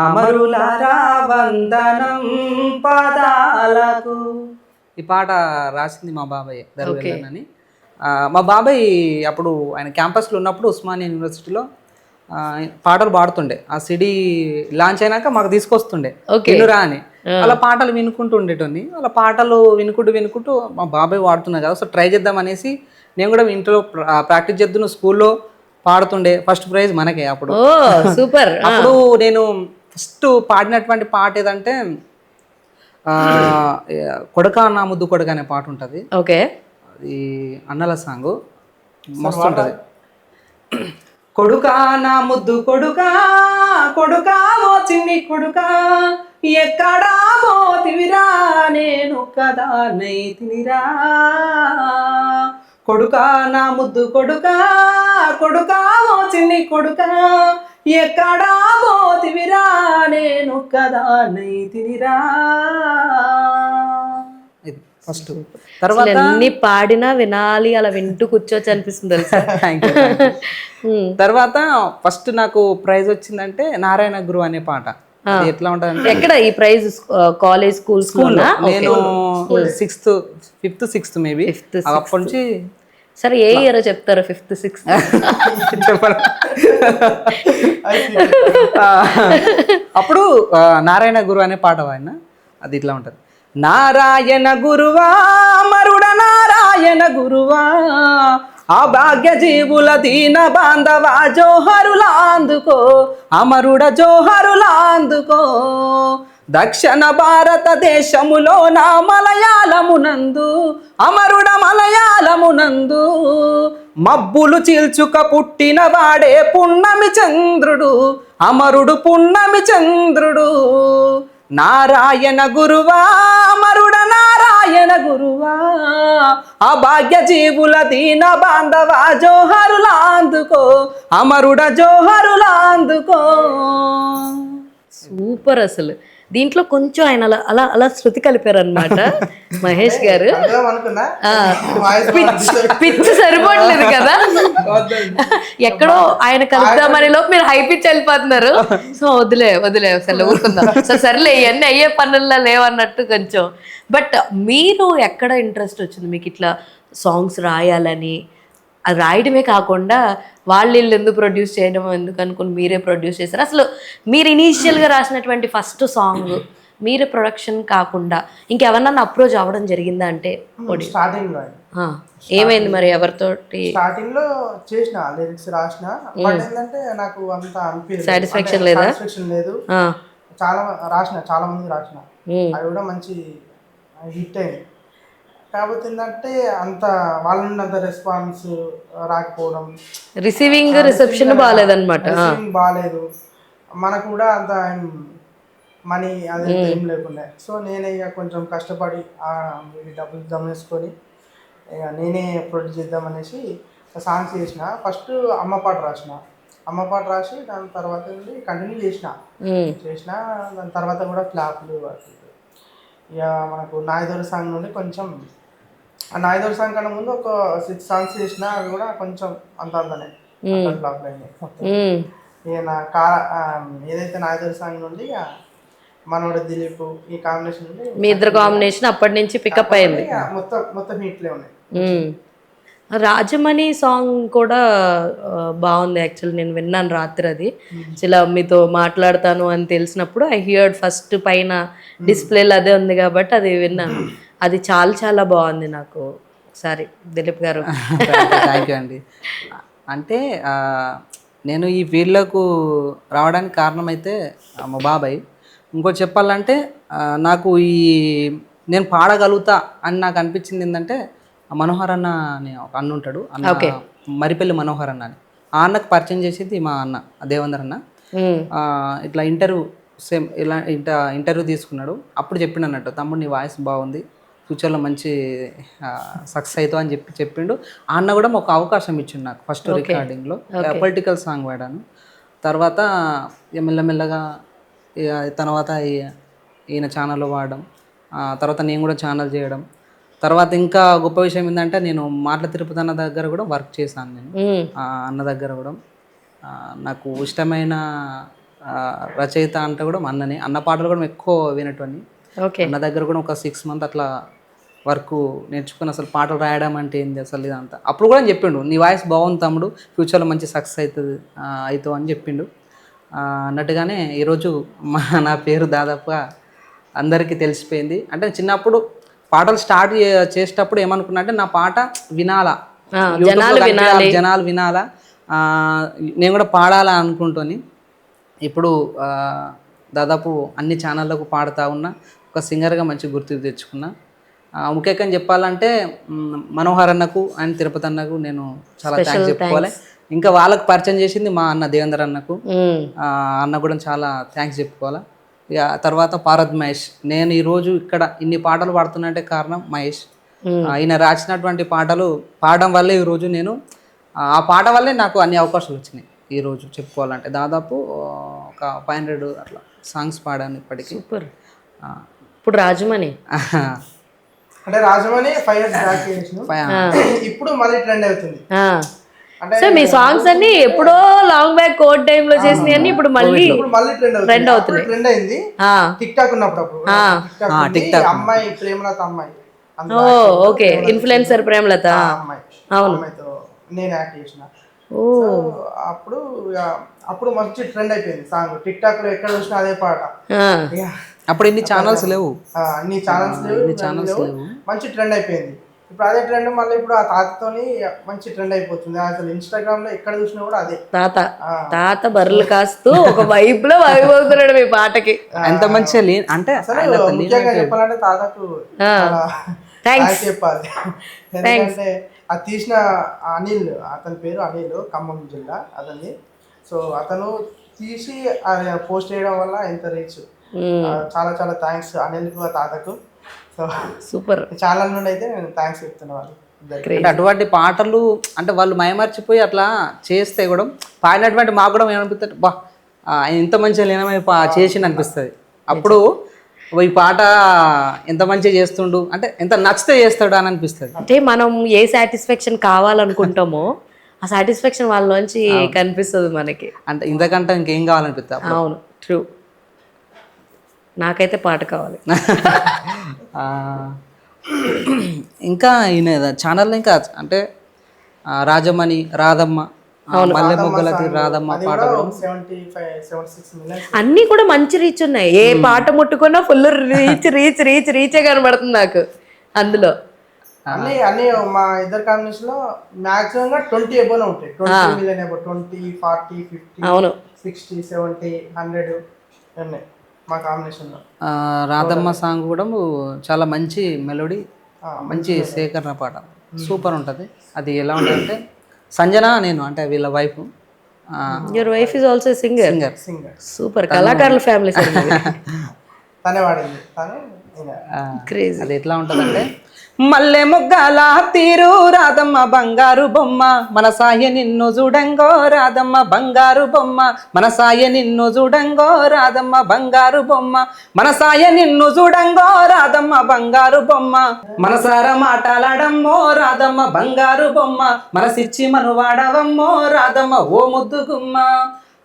B: అమరులారా వందనం పాదాలకు, ఈ పాట రాసింది మా బాబాయ్ దరువు ఎల్లన్నని. మా బాబాయ్ అప్పుడు ఆయన క్యాంపస్లో ఉన్నప్పుడు ఉస్మానియా యూనివర్సిటీలో పాటలు పాడుతుండే. ఆ సిడీ లాంచ్ అయినాక మాకు తీసుకొస్తుండే వినురా అని. అలా పాటలు వినుకుంటూ ఉండేటోని. అలా పాటలు వినుకుంటూ మా బాబాయ్ వాడుతున్నా కదా, సో ట్రై చేద్దాం అనేసి నేను కూడా ఇంట్లో ప్రాక్టీస్ చేద్దాను. స్కూల్లో పాడుతుండే, ఫస్ట్ ప్రైజ్ మనకే అప్పుడు.
A: సూపర్.
B: అప్పుడు నేను ఫస్ట్ పాడినటువంటి పాట ఏదంటే కొడకా నా ముద్దు కొడక అనే పాట ఉంటుంది.
A: ఓకే,
B: అది అన్నల సాంగ్, మస్తు ఉంటుంది. కొడుకా నా ముద్దు కొడుకా, కొడుకా ఓ చిన్ని కొడుకా, ఎక్కడా పోతివిరా నేను కదా నైతినిరా, కొడుకా నా ముద్దు కొడుకా, కొడుకా ఓ చిన్ని కొడుకా, ఎక్కడా పోతివిరా నేను కదా నైతినిరా. ఫస్ట్ తర్వాత
A: ఎన్ని పాడినా వినాలి, అలా వింటూ కూర్చోవచ్చు అనిపిస్తుంది తెలుసా.
B: తర్వాత ఫస్ట్ నాకు ప్రైజ్ వచ్చిందంటే నారాయణ గురు అనే పాట. ఎట్లా ఉంటదంటే,
A: ఎక్కడ ఈ ప్రైజ్? College, school?
B: నేను 5th 6th మేబీ, అప్పటి నుంచి.
A: సరే ఏ ఇయర్ చెప్తారు? 5th 6th
B: అప్పుడు నారాయణ గురు అనే పాట ఆయన. అది ఇట్లా ఉంటది. నారాయణ గురువా మరుడ నారాయణ గురువా, ఆ భాగ్య జీవుల దీన బాంధవా జోహరులాందుకో, అమరుడ జోహరులాందుకో, దక్షిణ భారతదేశములో నా మలయాళమునందు, అమరుడ మలయాళమునందు, మబ్బులు చీల్చుక పుట్టిన వాడే పున్నమి చంద్రుడు, అమరుడు పున్నమి చంద్రుడు, నారాయణ గురువా అమరుడ నారాయణ గురువా, ఆ భాగ్య జీవుల దీన బాంధవా జోహరులాందుకో, అమరుడ జోహరులాందుకో.
A: సూపర్. అసలు దీంట్లో కొంచెం ఆయన అలా అలా అలా శృతి కలిపారనమాట మహేష్ గారు. పిచ్ సరిపోవట్లేదు కదా, ఎక్కడో ఆయన కలుద్దామని లోపు మీరు హై పిచ్ వెళ్ళిపోతున్నారు. సో వదిలే అసలు ఊరుకుందాం. సో సర్లే ఇవన్నీ అయ్యే పనుల్లో లేవన్నట్టు కొంచెం. బట్ మీరు ఎక్కడ ఇంట్రెస్ట్ వచ్చింది మీకు ఇట్లా సాంగ్స్ రాయాలని? అది రాయడమే కాకుండా వాళ్ళు ఎందుకు ప్రొడ్యూస్ చేయడం ఎందుకు అనుకుని మీరే ప్రొడ్యూస్ చేశారు. అసలు మీరు ఇనీషియల్గా రాసినటువంటి ఫస్ట్ సాంగ్ మీరే ప్రొడక్షన్ కాకుండా ఇంకెవరన్నా అప్రోచ్ అవ్వడం జరిగిందా? అంటే
C: స్టార్టింగ్ లో
A: ఏమైంది మరి? ఎవరితోటి?
C: స్టార్టింగ్ లో చేసిన లిరిక్స్ రాసిన, బట్ ఏంటంటే నాకు అంత అనిపించలేదు,
A: సాటిస్ఫాక్షన్ లేదా?
C: లేదు. చాలా మంది రాసిన, అవి కూడా మంచి హిట్ అయింది. కాకపోతే ఏంటంటే అంత వాళ్ళ నుండి అంత రెస్పాన్స్ రాకపోవడం,
A: రిసీవింగ్ రిసెప్షన్ బాగాలేదన్నమాట.
C: బాగాలేదు, మనకు కూడా అంత మనీ అది ఏం లేకుండా. సో నేనే ఇక కొంచెం కష్టపడి డబ్బులు గమనించుకొని ఇక నేనే ప్రొడ్యూస్ చేద్దామనేసి సాంగ్స్ చేసిన. ఫస్ట్ అమ్మ పాట రాసి దాని తర్వాత నుండి కంటిన్యూ చేసిన. దాని తర్వాత కూడా ఫ్లాప్లు. ఇక మనకు నాయదోరి సాంగ్ నుండి కొంచెం, ఆ నాయదోరి సాంగ్ కన్నా ముందు ఒక 6 సాంగ్స్ చేసిన, అవి కూడా కొంచెం అంతనే ఫ్లాప్ అయినాయి మొత్తం. ఇక ఏదైతే నాయకుడి సాంగ్ నుండి ఇక మనోడు దిలీప్ ఈ కాంబినేషన్ నుండి
A: మీ ఇద్దరు కాంబినేషన్ అప్పటి నుంచి పికప్ అయింది.
C: ఇక మొత్తం హీట్లే ఉన్నాయి.
A: రాజమణి సాంగ్ కూడా బాగుంది యాక్చువల్లీ. నేను విన్నాను రాత్రి అది. ఇలా మీతో మాట్లాడతాను అని తెలిసినప్పుడు ఐ హియర్డ్ ఫస్ట్ పైన డిస్ప్లేలో అదే ఉంది కాబట్టి అది విన్నాను. అది చాలా చాలా బాగుంది నాకు. ఒకసారి దిలీప్ గారు.
B: థ్యాంక్ యూ అండి. అంటే నేను ఈ ఫీల్డ్లోకి రావడానికి కారణం అయితే మా బాబాయ్. ఇంకోటి చెప్పాలంటే నాకు నేను పాడగలుగుతా అని నాకు అనిపించింది ఏంటంటే మనోహర్ అన్న అని ఒక అన్న ఉంటాడు, అన్న మరిపల్లి మనోహర్ అన్న అని. ఆ అన్నకు పరిచయం చేసేది మా అన్న దేవేందర్ అన్న. ఇట్లా ఇంటర్వ్యూ తీసుకున్నాడు. అప్పుడు చెప్పిండు అన్నట్టు, తమ్ముడు నీ వాయిస్ బాగుంది, ఫ్యూచర్లో మంచి సక్సెస్ అవుతావు అని చెప్పిండు. ఆ అన్న కూడా ఒక అవకాశం ఇచ్చిండు నాకు ఫస్ట్ రికార్డింగ్లో. పొలిటికల్ సాంగ్ పాడాను. తర్వాత మెల్లమెల్లగా తర్వాత ఈయన ఛానల్లో వాడడం, తర్వాత నేను కూడా ఛానల్ చేయడం. తర్వాత ఇంకా గొప్ప విషయం ఏంటంటే నేను మాటల తిరుపతి అన్న దగ్గర కూడా వర్క్ చేశాను. నేను అన్న దగ్గర కూడా నాకు ఇష్టమైన రచయిత అంటే కూడా అన్ననే. అన్న పాటలు కూడా ఎక్కువ వినటువంటి. అన్న దగ్గర కూడా ఒక 6 months అట్లా వర్క్ నేర్చుకుని అసలు పాటలు రాయడం అంటే ఏంది అసలు ఇదంతా. అప్పుడు కూడా చెప్పిండు, నీ వాయిస్ బాగుంది తమ్ముడు, ఫ్యూచర్లో మంచి సక్సెస్ అవుతావు అని చెప్పిండు. అన్నట్టుగానే ఈరోజు నా పేరు దాదాపుగా అందరికీ తెలిసిపోయింది. అంటే చిన్నప్పుడు పాటలు స్టార్ట్ చేసేటప్పుడు ఏమనుకున్నా అంటే నా పాట వినాలా, జనాలు వినాలా, నేను కూడా పాడాలా అనుకుంటుని ఇప్పుడు దాదాపు అన్ని ఛానళ్ళకు పాడుతూ ఉన్నా. ఒక సింగర్గా మంచి గుర్తింపు తెచ్చుకున్నా. ముఖ్యంగా చెప్పాలంటే మనోహర్ అన్నకు అండ్ తిరుపతి అన్నకు నేను చాలా థ్యాంక్స్ చెప్పుకోవాలి. ఇంకా వాళ్ళకు పరిచయం చేసింది మా అన్న దేవేందర్ అన్నకు. అన్న కూడా చాలా థ్యాంక్స్ చెప్పుకోవాలి. ఇక తర్వాత పారద్ మహేష్. నేను ఈరోజు ఇక్కడ ఇన్ని పాటలు పాడుతున్నట్టే కారణం మహేష్. ఆయన రాసినటువంటి పాటలు పాడడం వల్లే ఈరోజు నేను ఆ పాట వల్లే నాకు అన్ని అవకాశాలు వచ్చినాయి. ఈరోజు చెప్పుకోవాలంటే దాదాపు ఒక 500 అట్లా సాంగ్స్ పాడాను ఇప్పటికీ.
A: సూపర్. ఇప్పుడు రాజమణి
C: అంటే రాజమణి 5 years బ్యాక్ చేసినాం, ఇప్పుడు మళ్ళీ ట్రెండ్ అవుతుంది.
A: సో మీ సాంగ్స్ అన్ని ఎప్పుడో లాంగ్ బ్యాక్ కోవిడ్ టైమ్ లో చేసినవి అన్ని ఇప్పుడు మళ్ళీ ట్రెండ్ అవుతుంది.
C: ట్రెండ్ అయింది టిక్ టాక్ ఉన్నప్పుడు. అమ్మాయి ప్రేమలత అమ్మాయి,
A: ఓకే, ఇన్ఫ్లుయెన్సర్ ప్రేమలత
C: అమ్మాయి, అమ్మాయితో నేను యాక్ట్ చేసిన. అప్పుడు మంచి ట్రెండ్ అయిపోయింది సాంగ్. టిక్ టాక్ లో ఎక్కడ చూసినా అదే పాట.
B: అప్పుడు ఇన్ని ఛానల్స్ లేవు,
C: అన్ని ఛానల్స్ లేవు, మంచి ట్రెండ్ అయిపోయింది. ఇప్పుడు అదే ట్రెండ్ మళ్ళీ ఇప్పుడు ఆ తాతతోని మంచి ట్రెండ్ అయిపోతుంది. అసలు ఇన్స్టాగ్రామ్ లో ఎక్కడ చూసినా కూడా అదే
A: తాత బర్రెలు కాస్తూ ఒక వైబ్ లో వైబ్ అవుతున్నాడు మీ పాటకి.
B: ఎంత మంచిగా అంటే
C: ముఖ్యంగా చెప్పాలంటే తాతకు థ్యాంక్స్ చెప్పాలి. ఎందుకంటే అది తీసిన అనిల్, అతని పేరు అనిల్, ఖమ్మం జిల్లా అతన్ని. సో అతను తీసి పోస్ట్ చేయడం వల్ల ఎంత రీచ్. చాలా చాలా థ్యాంక్స్ అనిల్కు, తాతకు. So
A: super.
C: ఛానల్ నుండి అయితే నేను థ్యాంక్స్ చెప్తున్నా వాళ్ళు.
B: అటువంటి పాటలు అంటే వాళ్ళు మైమర్చిపోయి అట్లా చేస్తే కూడా పాడినటువంటి మాకు కూడా ఏమనిపిస్తుంది, బా ఆయన ఇంత మంచిగా లీనమై చేసిండు అనిపిస్తుంది. అప్పుడు ఈ పాట ఎంత మంచిగా చేస్తుండు అంటే ఎంత నచ్చితే చేస్తాడు అని అనిపిస్తుంది.
A: అంటే మనం ఏ సాటిస్ఫాక్షన్ కావాలనుకుంటామో ఆ సాటిస్ఫాక్షన్ వాళ్ళలోంచి కనిపిస్తుంది మనకి.
B: అంటే ఇంతకంటే ఇంకేం కావాలనిపిస్తుంది.
A: అవును, ట్రూ. నాకైతే పాట కావాలి.
B: ఇంకా ఈయన ఛానల్లో ఇంకా అంటే రాజమణి, రాధమ్మ, మల్లె మొగ్గలకి రాధమ్మ పాటలు
A: అన్నీ కూడా మంచి రీచ్ ఉన్నాయి. ఏ పాట ముట్టుకున్నా ఫుల్ రీచ్ రీచ్ రీచ్ రీచే కనబడుతుంది నాకు అందులో.
C: అన్ని మా ఇద్దరు కాంబినేషన్ లో మాక్సిమం గా 20 ఎబోనే ఉంటాయి. 20 million ఎబో, 20, 40, 50,
A: అవును,
C: 60, 70, 100 ఉన్నాయి మా కాంబినేషన్ లో.
B: రాధమ్మ సాంగ్ కూడా చాలా మంచి మెలోడీ, మంచి సేకరణ పాట, సూపర్ ఉంటుంది. అది ఎలా ఉంటుంది సంజన నేను అంటే వీళ్ళ wife.
A: Your wife is also singer. Super, కళాకారుల ఫ్యామిలీ.
C: తనే వాడింది.
B: అది ఎట్లా ఉంటుందంటే మల్లె మొగ్గల తీరు రాధమ్మ బంగారు బొమ్మ, మన సాయ నిన్ను చూడంగో రాధమ్మ బంగారు బొమ్మ, మన సాయ నిన్ను చూడంగో రాధమ్మ బంగారు బొమ్మ, మన సాయ నిన్ను చూడంగో రాధమ్మ బంగారు బొమ్మ, మనసార మాటలాడమ్మో రాధమ్మ బంగారు బొమ్మ, మనసిచ్చి మను వాడవమ్మో రాధమ్మ ఓ ముద్దు గుమ్మ,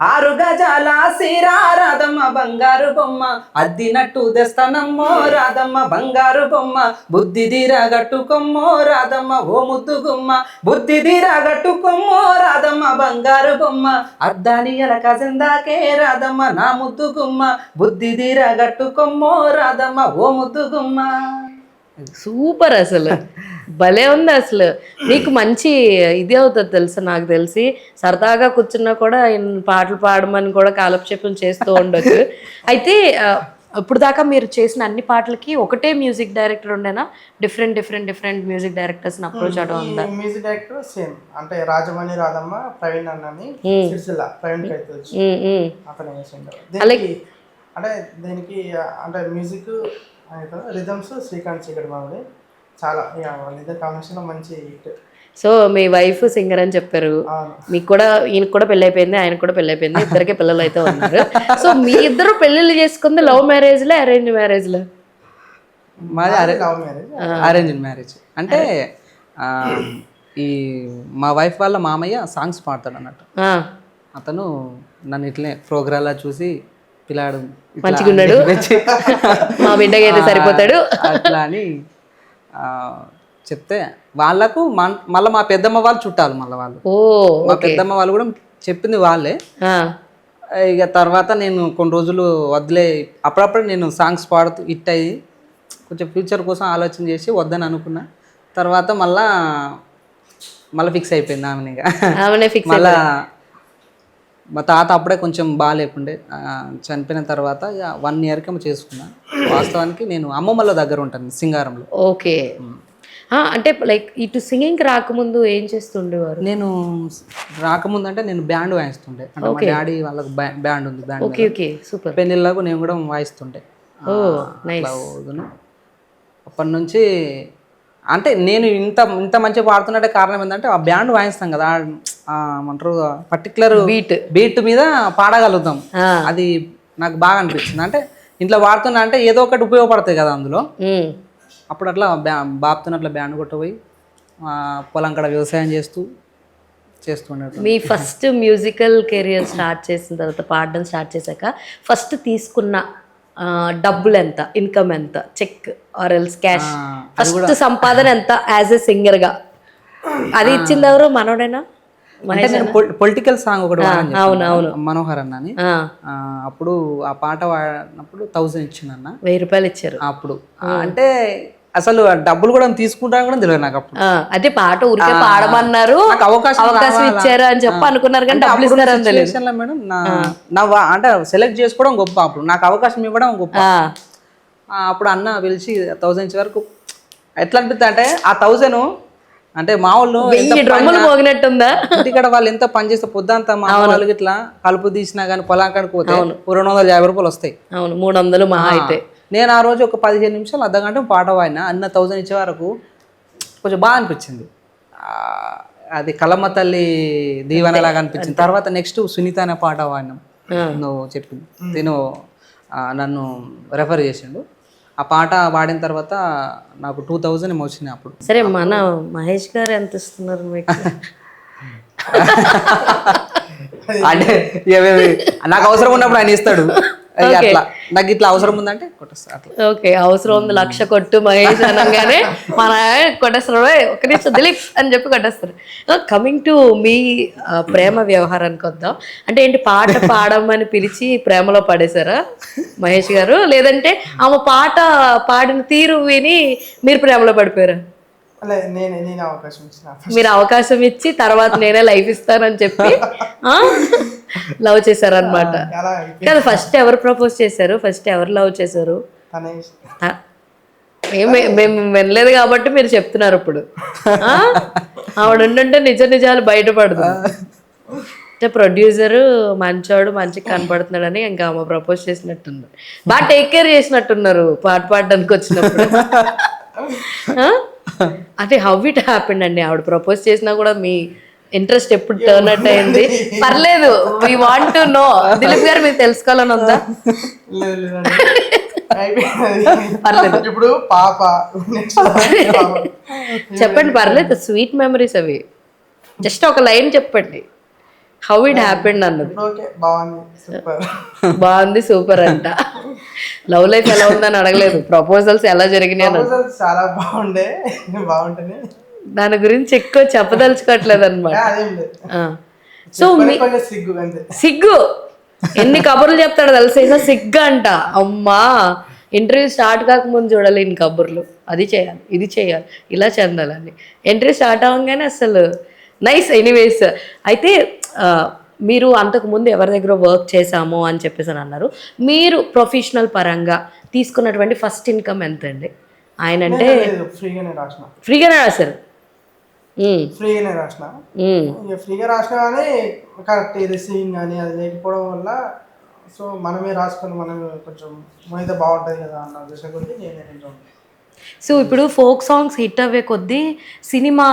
B: ఆరు గజాల సీరా రాధమ్మ బంగారు బొమ్మ అద్దినట్టు తెస్తానమ్మో రాధమ్మ బంగారు బొమ్మ బుద్ధి తీరా గట్టుకొమ్మో రాధమ్మ ఓ ముద్దు గుమ్మ బుద్ధి తీరా గట్టుకొమ్మో రాధమ్మ బంగారు బొమ్మ అద్దాని ఎలకసిందాకే రాధమ్మ నా ముద్దు గుమ్మ బుద్ధి తీరా గట్టుకొమ్మో రాధమ్మ ఓ ముద్దు గుమ్మ.
A: సూపర్ అసలు భలే ఉంది అసలు. నీకు మంచి ఇది అవుతుంది తెలుసా, నాకు తెలిసి సరదాగా కూర్చున్నా కూడా పాటలు పాడమని కూడా కాలక్షేపం చేస్తూ ఉండొచ్చు. అయితే ఇప్పుడు దాకా మీరు చేసిన అన్ని పాటలకి ఒకటే మ్యూజిక్ డైరెక్టర్ ఉండేనా, డిఫరెంట్ మ్యూజిక్ డైరెక్టర్స్ అప్రోచ్ అవడం ఉందా?
C: మ్యూజిక్ డైరెక్టర్ సేమ్ అంటే రాజమణి రాధమ్మ ప్రవీణ్ అన్నని సిరిసిల్ల ప్రవీణ్ కైతే అతను చేసిండు. అంటే దీనికి అంటే మ్యూజిక్ రిథమ్స్ శ్రీకాంత్ చీకటి మామిడి చాలా వాళ్ళిద్దరు కాంబినేషన్ మంచి హిట్.
A: సో మీ వైఫ్ సింగర్ అని చెప్పారు, మీకు కూడా ఈయనకు కూడా పెళ్ళి అయిపోయింది, ఆయనకు కూడా పెళ్ళి అయిపోయింది, ఇద్దరికి పిల్లలు అయితే ఉన్నారు. సో మీ ఇద్దరు పెళ్ళిళ్ళు చేసుకుంది లవ్ మ్యారేజ్లే అరేంజ్ మ్యారేజ్లే?
B: మాది
C: లవ్ మ్యారేజ్,
B: అరేంజ్ మ్యారేజ్. అంటే ఈ మా వైఫ్ వాళ్ళ మామయ్య సాంగ్స్ పాడతాడు అన్నట్టు. అతను నన్ను ఇట్లే ప్రోగ్రాంలా చూసి పిల్లాడు
A: మంచిగా ఉన్నాడు, మా బిడ్డకి అయితే సరిపోతాడు
B: అట్లా అని చెప్తే వాళ్ళకు మళ్ళీ మా పెద్దమ్మ వాళ్ళు చుట్టాలు, మళ్ళీ వాళ్ళు మా పెద్దమ్మ వాళ్ళు కూడా చెప్పింది వాళ్ళే. ఇక తర్వాత నేను కొన్ని రోజులు వదిలే, అప్పుడప్పుడు నేను సాంగ్స్ పాడుతూ హిట్ అయ్యి కొంచెం ఫ్యూచర్ కోసం ఆలోచన చేసి వద్దని అనుకున్నా. తర్వాత మళ్ళీ ఫిక్స్ అయిపోయింది ఆమె. మళ్ళా మా తాత అప్పుడే కొంచెం బాగాలేకుండే, చనిపోయిన తర్వాత 1 yearకి చేసుకున్నా. వాస్తవానికి నేను అమ్మమ్మల దగ్గర ఉంటాను సింగారంలో.
A: ఓకే. అంటే లైక్ ఇటు సింగింగ్కి రాకముందు ఏం చేస్తుండేవారు?
B: నేను రాకముందు అంటే నేను బ్యాండ్ వాయిస్తుండే. అంటే మా డాడీ వాళ్ళకి బ్యాండ్ ఉంది, బ్యాండ్ పెళ్ళిళ్ళకు నేను కూడా వాయిస్తుండే. అప్పటి నుంచి అంటే నేను ఇంత మంచిగా పాడుతున్నట్టే కారణం ఏంటంటే ఆ బ్యాండ్ వాయిస్తాం కదా, ఏమంటారు పర్టికులర్ బీట్ మీద పాడగలుగుతాం. అది నాకు బాగా అనిపించింది. అంటే ఇంట్లో వాడుతున్నా అంటే ఏదో ఒకటి ఉపయోగపడతాయి కదా అందులో. అప్పుడు అట్లా బాపుతున్నట్ల బ్యాండ్ కొట్టపోయి పొలం కాడ వ్యవసాయం చేస్తుండే.
A: మీ ఫస్ట్ మ్యూజికల్ కెరియర్ స్టార్ట్ చేసిన తర్వాత, పాడడం స్టార్ట్ చేశాక ఫస్ట్ తీసుకున్న డబ్బులు ఎంత, ఇన్కమ్ ఎంత, cheque or else cash, first సంపాదన ఎంత యాజ్ ఎ సింగర్ గా? అది ఇచ్చింది ఎవరు, మనోడేనా?
B: పొలిటికల్ సాంగ్ ఒకటి
A: అవునవును
B: మనోహర్ అన్న అని, అప్పుడు ఆ పాట వాడినప్పుడు 1000 ఇచ్చిందన్న.
A: 1000 రూపాయలు ఇచ్చారు
B: అప్పుడు. అంటే అసలు డబ్బులు కూడా తీసుకుంటాను కూడా తెలియదు నాకు అప్పుడు.
A: అంటే పాట ఊరికే పాడమన్నారు, అవకాశం ఇచ్చారు అని చెప్పి అనుకున్నారు, కానీ డబ్బులు ఇస్తారని తెలియదు
B: మేడం. అంటే సెలెక్ట్ చేసుకోవడం గొప్ప, అప్పుడు నాకు అవకాశం ఇవ్వడం గొప్ప. అప్పుడు అన్న పిలిచి 1000 ఇచ్చే వరకు ఎట్లా అనిపిస్తుంది అంటే ఆ 1000 అంటే మా వాళ్ళు
A: మోగినట్టుందా
B: ఇంటికాడ వాళ్ళు ఎంత పని చేస్తే పొద్దంతా మా వాళ్ళకి ఇట్లా కలుపు తీసినా కానీ పొలాకాడికి పోతే 250 రూపాయలు వస్తాయి.
A: అవును, 300 మహా అయితే.
B: నేను ఆ రోజు ఒక 15 నిమిషాలు అర్ధగంట పాట వాడినా. అన్న 1000 ఇచ్చే వరకు కొంచెం బాగా అనిపించింది. అది కలమ్మ తల్లి దీవెనలాగా అనిపించింది. తర్వాత నెక్స్ట్ సునీత అనే పాట వాడినాం, నువ్వు చెప్పింది. నేను నన్ను రెఫర్ చేసిండు. ఆ పాట పాడిన తర్వాత నాకు 2000 ఏమో వచ్చినాయి అప్పుడు.
A: సరే, మన మహేష్ గారు ఎంత ఇస్తున్నారు మీకు?
B: అంటే నాకు అవసరం ఉన్నప్పుడు ఆయన ఇస్తాడు. అట్లా నాకు ఇట్లా అవసరం ఉందంటే కొట్టేస్తా. అట్లా
A: ఓకే, అవసరం ఉంది 1,00,000 కొట్టు మహేష్ అనగానే మన కొట్టేస్తారు, ఒక నిమిషం దిలీప్ అని చెప్పి కొట్టేస్తారు. కమింగ్ టు మీ ప్రేమ వ్యవహారానికి వద్దాం. అంటే ఏంటి, పాట పాడమని పిలిచి ప్రేమలో పడేశారా మహేష్ గారు, లేదంటే ఆమె పాట పాడిన తీరు విని మీరు ప్రేమలో పడిపోయారా? మీరు అవకాశం ఇచ్చి తర్వాత నేనే లైఫ్ ఇస్తానని చెప్పి లవ్ చేశారనమాట కదా. ఫస్ట్ ఎవరు ప్రపోజ్ చేశారు, ఫస్ట్ ఎవరు లవ్ చేశారు? మేము వినలేదు కాబట్టి మీరు చెప్తున్నారు ఇప్పుడు. ఆవిడ ఉండుంటే నిజాలు బయటపడదు. అంటే ప్రొడ్యూసరు మంచోడు, మంచిగా కనపడుతున్నాడని ఇంకా ఆమె ప్రపోజ్ చేసినట్టున్నారు, బాగా టేక్ కేర్ చేసినట్టున్నారు పాట పాడడానికి వచ్చినప్పుడు. అంటే హౌ ఇట్ హ్యాపెండ్ అండి? ఆవిడ ప్రపోజ్ చేసినా కూడా మీ ఇంట్రెస్ట్ ఎప్పుడు టర్న్ అవుట్ అయింది? పర్లేదు, we want to know. Dilip గారు మీకు తెలుసుకోవాలని ఉందా? పర్లేదు,
C: ఇప్పుడు పాప
A: చెప్పండి, పర్లేదు. స్వీట్ మెమరీస్ అవి. జస్ట్ ఒక లైన్ చెప్పండి. హౌ ఇట్ హ్యాపెండ్ అన్నది.
C: ఇప్పుడు ఓకే, బాగుంది, సూపర్.
A: బాగుంది, సూపర్ అంట. లవ్ లైఫ్ ఎలా ఉందని అడగలేదు, ప్రపోజల్స్ ఎలా జరిగినాయి అన్నది.
C: ప్రపోజల్స్ చాలా బాగుంటుంది.
A: దాని గురించి ఎక్కువ చెప్పదలుచుకోవట్లేదు అనమాట.
C: అదేం లేదు.
A: సో
C: కొంచెం సిగ్గు అంతే.
A: సిగ్గు ఎన్ని కబుర్లు చెప్తాడు తెలుసా, సిగ్గు అంట. అమ్మా, ఇంటర్వ్యూ స్టార్ట్ కాకముందు చూడలేని కబుర్లు, అది చేయాలి, ఇది చేయాలి, ఇలా చెందాలని. ఇంటర్వ్యూ స్టార్ట్ అవ్వగానే అసలు నైస్. ఎనీవేస్, అయితే మీరు అంతకుముందు ఎవరి దగ్గర వర్క్ చేశాము అని చెప్పేసి అని అన్నారు. మీరు ప్రొఫెషనల్ పరంగా తీసుకున్నటువంటి ఫస్ట్ ఇన్కమ్ ఎంత అండి? ఆయన అంటే ఫ్రీగానే రాశారు.
C: ఫ్రీగానే రాసిన. ఇక ఫ్రీగా రాసిన కానీ కరెక్ట్ రిసీవింగ్ కానీ అది లేకపోవడం వల్ల, సో మనమే రాసుకొని మనమే కొంచెం అయితే బాగుంటుంది కదా అన్న ఉద్దేశం కొద్దీ నేనే కొంచెం.
A: సో ఇప్పుడు ఫోక్ సాంగ్స్ హిట్ అవ్వే కొద్దీ సినిమా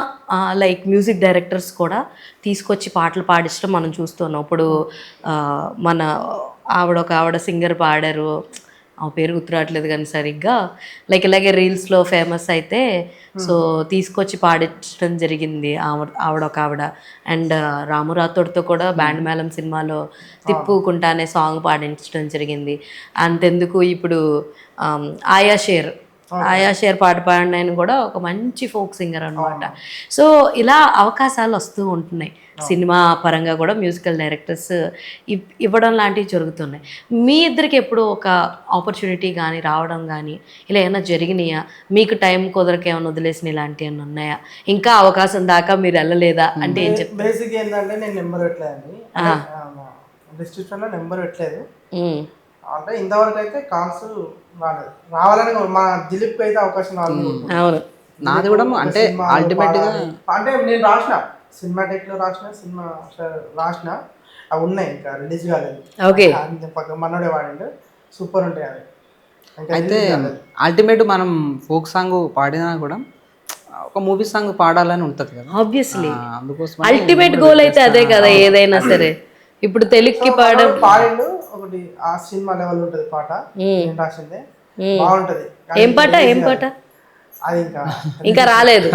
A: లైక్ మ్యూజిక్ డైరెక్టర్స్ కూడా తీసుకొచ్చి పాటలు పాడించడం మనం చూస్తున్నాం. ఇప్పుడు మన ఆవిడ సింగర్ పాడారు, ఆ పేరు గుర్తురావట్లేదు కానీ సరిగ్గా, లైక్ ఇలాగే రీల్స్లో ఫేమస్ అయితే సో తీసుకొచ్చి పాడించడం జరిగింది ఆవిడ. అండ్ రాము రాథోడ్తో కూడా బ్యాండ్ మేళం సినిమాలో తిప్పుకుంటా అనే సాంగ్ పాడించడం జరిగింది. అంతెందుకు ఇప్పుడు ఆయా షేర్ పాట పాడిన ఆయన కూడా ఒక మంచి ఫోక్ సింగర్ అనమాట. సో ఇలా అవకాశాలు వస్తూ ఉంటున్నాయి. సినిమా పరంగా కూడా మ్యూజికల్ డైరెక్టర్స్ ఇవ్వడం లాంటివి జరుగుతున్నాయి. మీ ఇద్దరికి ఎప్పుడు ఒక ఆపర్చునిటీ కానీ రావడం కానీ ఇలా ఏమైనా జరిగినాయా? మీకు టైం కుదరక ఏమైనా వదిలేసిన ఇలాంటివి ఏమైనా ఉన్నాయా? ఇంకా అవకాశం దాకా మీరు వెళ్ళలేదా అంటే ఏం చెప్తారు?
C: బేసిక్ ఏంటంటే నేను నెంబర్ పెట్టలేదండి, డిస్క్రిప్షన్లో నెంబర్ పెట్టలేదు. అంటే ఇంతవరకు అయితే కాల్స్ రావాలని మా దిలీప్ అయితే అవకాశం రావాలి.
A: అవును,
B: నాది కూడా అంటే అల్టిమేట్ గా
C: అంటే నేను రాసిన సినిమాటిక్ లో రాసిన అవి ఉన్నాయి, ఇంకా రిలీజ్ కాలేదు.
A: ఓకే,
C: మనోడే వాడిండు, సూపర్ ఉంటాయి అవి.
B: అయితే అల్టిమేట్ మనం ఫోక్ సాంగ్ పాడినా కూడా ఒక మూవీ సాంగ్ పాడాలని ఉంటది కదా,
A: ఆబ్వియస్లీ.
B: అందుకోసం
A: అల్టిమేట్ గోల్ అయితే అదే కదా ఏదైనా సరే. ఇప్పుడు తెలుగుకి
C: పాడిండు ఒకటి, ఆ సినిమా లెవెల్ ఉంటది పాట, రాసిందే బాగుంటది.
A: ఏం పాట?
C: అది
A: ఇంకా రాలేదు,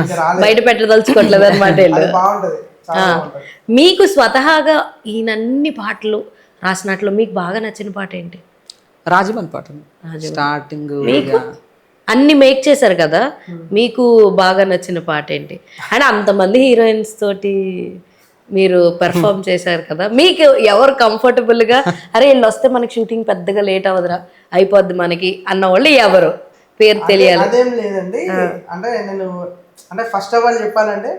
A: బయట పెట్టదలుచుకోవట్లేదు అనమాట.
C: బాగుంటది.
A: మీకు స్వతహాగా ఈయనన్ని పాటలు రాసినట్లు మీకు బాగా నచ్చిన పాట ఏంటి?
B: రాజమౌళి పాట స్టార్టింగ్.
A: అన్ని మేక్ చేశారు కదా, మీకు బాగా నచ్చిన పాట ఏంటి? అంటే అంతమంది హీరోయిన్స్ తోటి మీరు పెర్ఫామ్ చేశారు కదా, మీకు ఎవరు కంఫర్టబుల్గా అరే వీళ్ళు వస్తే మనకి షూటింగ్ పెద్దగా లేట్ అవ్వదురా, అయిపోద్ది మనకి అన్న వాళ్ళు ఎవరు పేరు తెలియాలి?
C: అదేం లేదండి, అంటే నేను అంటే ఫస్ట్ ఆఫ్ ఆల్ చెప్పాలంటే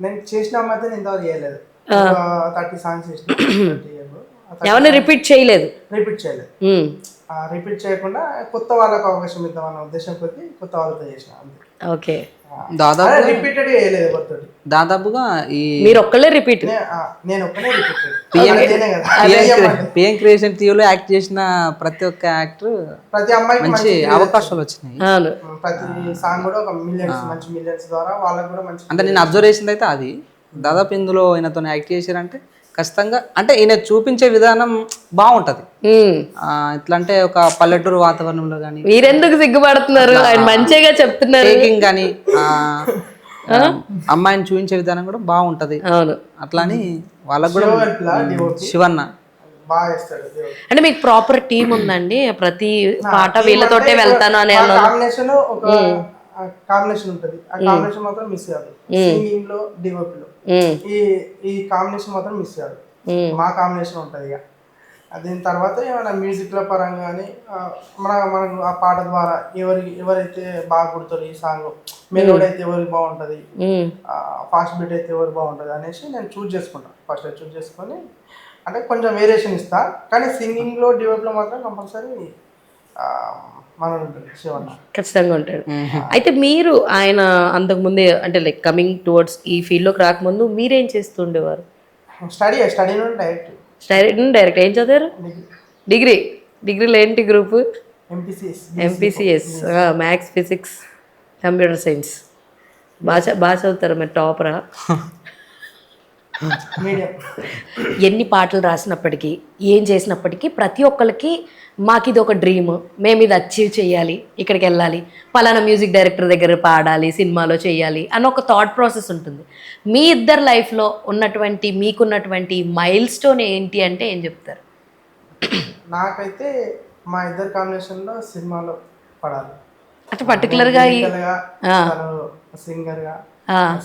C: నేను చేసిన మధ్య నేను ఇంతవరకు చేయలేదు. 30 సాంగ్స్ చేసిన,
A: ఎవరిని రిపీట్ చేయలేదు.
C: రిపీట్ చేయకుండా కొత్త వాళ్ళకు అవకాశం ఇద్దామన్న ఉద్దేశం కొద్ది కొత్త వాళ్ళతో చేసిన.
A: ఓకే,
B: దాదాపుగా
A: మీరు ఒక్కళ్ళే రిపీట్.
C: నేను ఒక్కనే
B: పిఎం క్రియేషన్ టీవీలో యాక్ట్ చేసిన ప్రతి ఒక్క యాక్టర్,
C: ప్రతి అమ్మాయికి
B: మంచి అవకాశాలు వచ్చినాయి.
C: ప్రతి సాంగ్ కూడా ఒక మంచి మిలియన్స్ ద్వారా వాళ్ళకి కూడా మంచి.
B: అంటే నేను అబ్జర్వ్ చేసింది అయితే అది దాదాపు ఇందులో ఈయనతో యాక్ట్ చేశారంటే ఖచ్చితంగా అంటే ఈయన చూపించే విధానం బాగుంటది. ఎట్లా అంటే ఒక పల్లెటూరు వాతావరణంలో కానీ.
A: మీరెందుకు సిగ్గుపడుతున్నారు? ఆయన మంచిగా చెప్తున్నారు.
B: టేకింగ్ కానీ అమ్మాయిని చూపించే విధానం కూడా బాగుంటది.
A: అవును,
B: అట్లని వాళ్ళకు కూడా శివన్న
A: అంటే మీకు ప్రాపర్ టీమ్ ఉందండి? ప్రతి పాట వీళ్ళతోటే వెళ్తాను అనే
C: కాంబినేషన్ ఉంటుంది. ఆ కాంబినేషన్ మాత్రం మిస్ కాదు. సింగింగ్ లో డివోప్ లో ఈ కాంబినేషన్ మాత్రం మిస్ కాదు. మా కాంబినేషన్ ఉంటుంది. ఇక దీని తర్వాత ఏమైనా మ్యూజిక్ లో పరంగా కానీ మనకు ఆ పాట ద్వారా ఎవరైతే బాగా కుడతారు, ఈ సాంగ్ మెలోడీ అయితే ఎవరికి బాగుంటది, ఫాస్ట్ బీట్ అయితే ఎవరికి బాగుంటది అనేసి నేను చూస్ చేసుకుంటాను. ఫస్ట్ చూస్ చేసుకొని అంటే కొంచెం వేరియేషన్ ఇస్తా, కానీ సింగింగ్ లో డివోప్ లో మాత్రం కంపల్సరీ
A: ఖచ్చితంగా ఉంటాడు. అయితే మీరు ఆయన అంతకుముందే అంటే లైక్ కమింగ్ టువర్డ్స్ ఈ ఫీల్డ్లోకి రాకముందు మీరేం చేస్తుండేవారు? డైరెక్ట్ ఏం చదివారు? డిగ్రీలో ఏంటి group? MPCS, maths, physics, computer science. బాగా చదువుతారు మీరు, టాపరా?
C: మీడియం.
A: ఎన్ని పాటలు రాసినప్పటికీ ఏం చేసినప్పటికీ ప్రతి ఒక్కరికి మాకు ఇది ఒక డ్రీమ్, మేము ఇది అచీవ్ చేయాలి, ఇక్కడికి వెళ్ళాలి, పలానా మ్యూజిక్ డైరెక్టర్ దగ్గర పాడాలి, సినిమాలో చేయాలి అని ఒక థాట్ ప్రాసెస్ ఉంటుంది. మీ ఇద్దరు లైఫ్లో ఉన్నటువంటి మీకున్నటువంటి మైల్ స్టోన్ ఏంటి అంటే ఏం చెప్తారు?
C: నాకైతే మా ఇద్దరు కాంబినేషన్లో సినిమాలో పడాలి
A: అంటే పర్టికులర్గా
C: సింగర్గా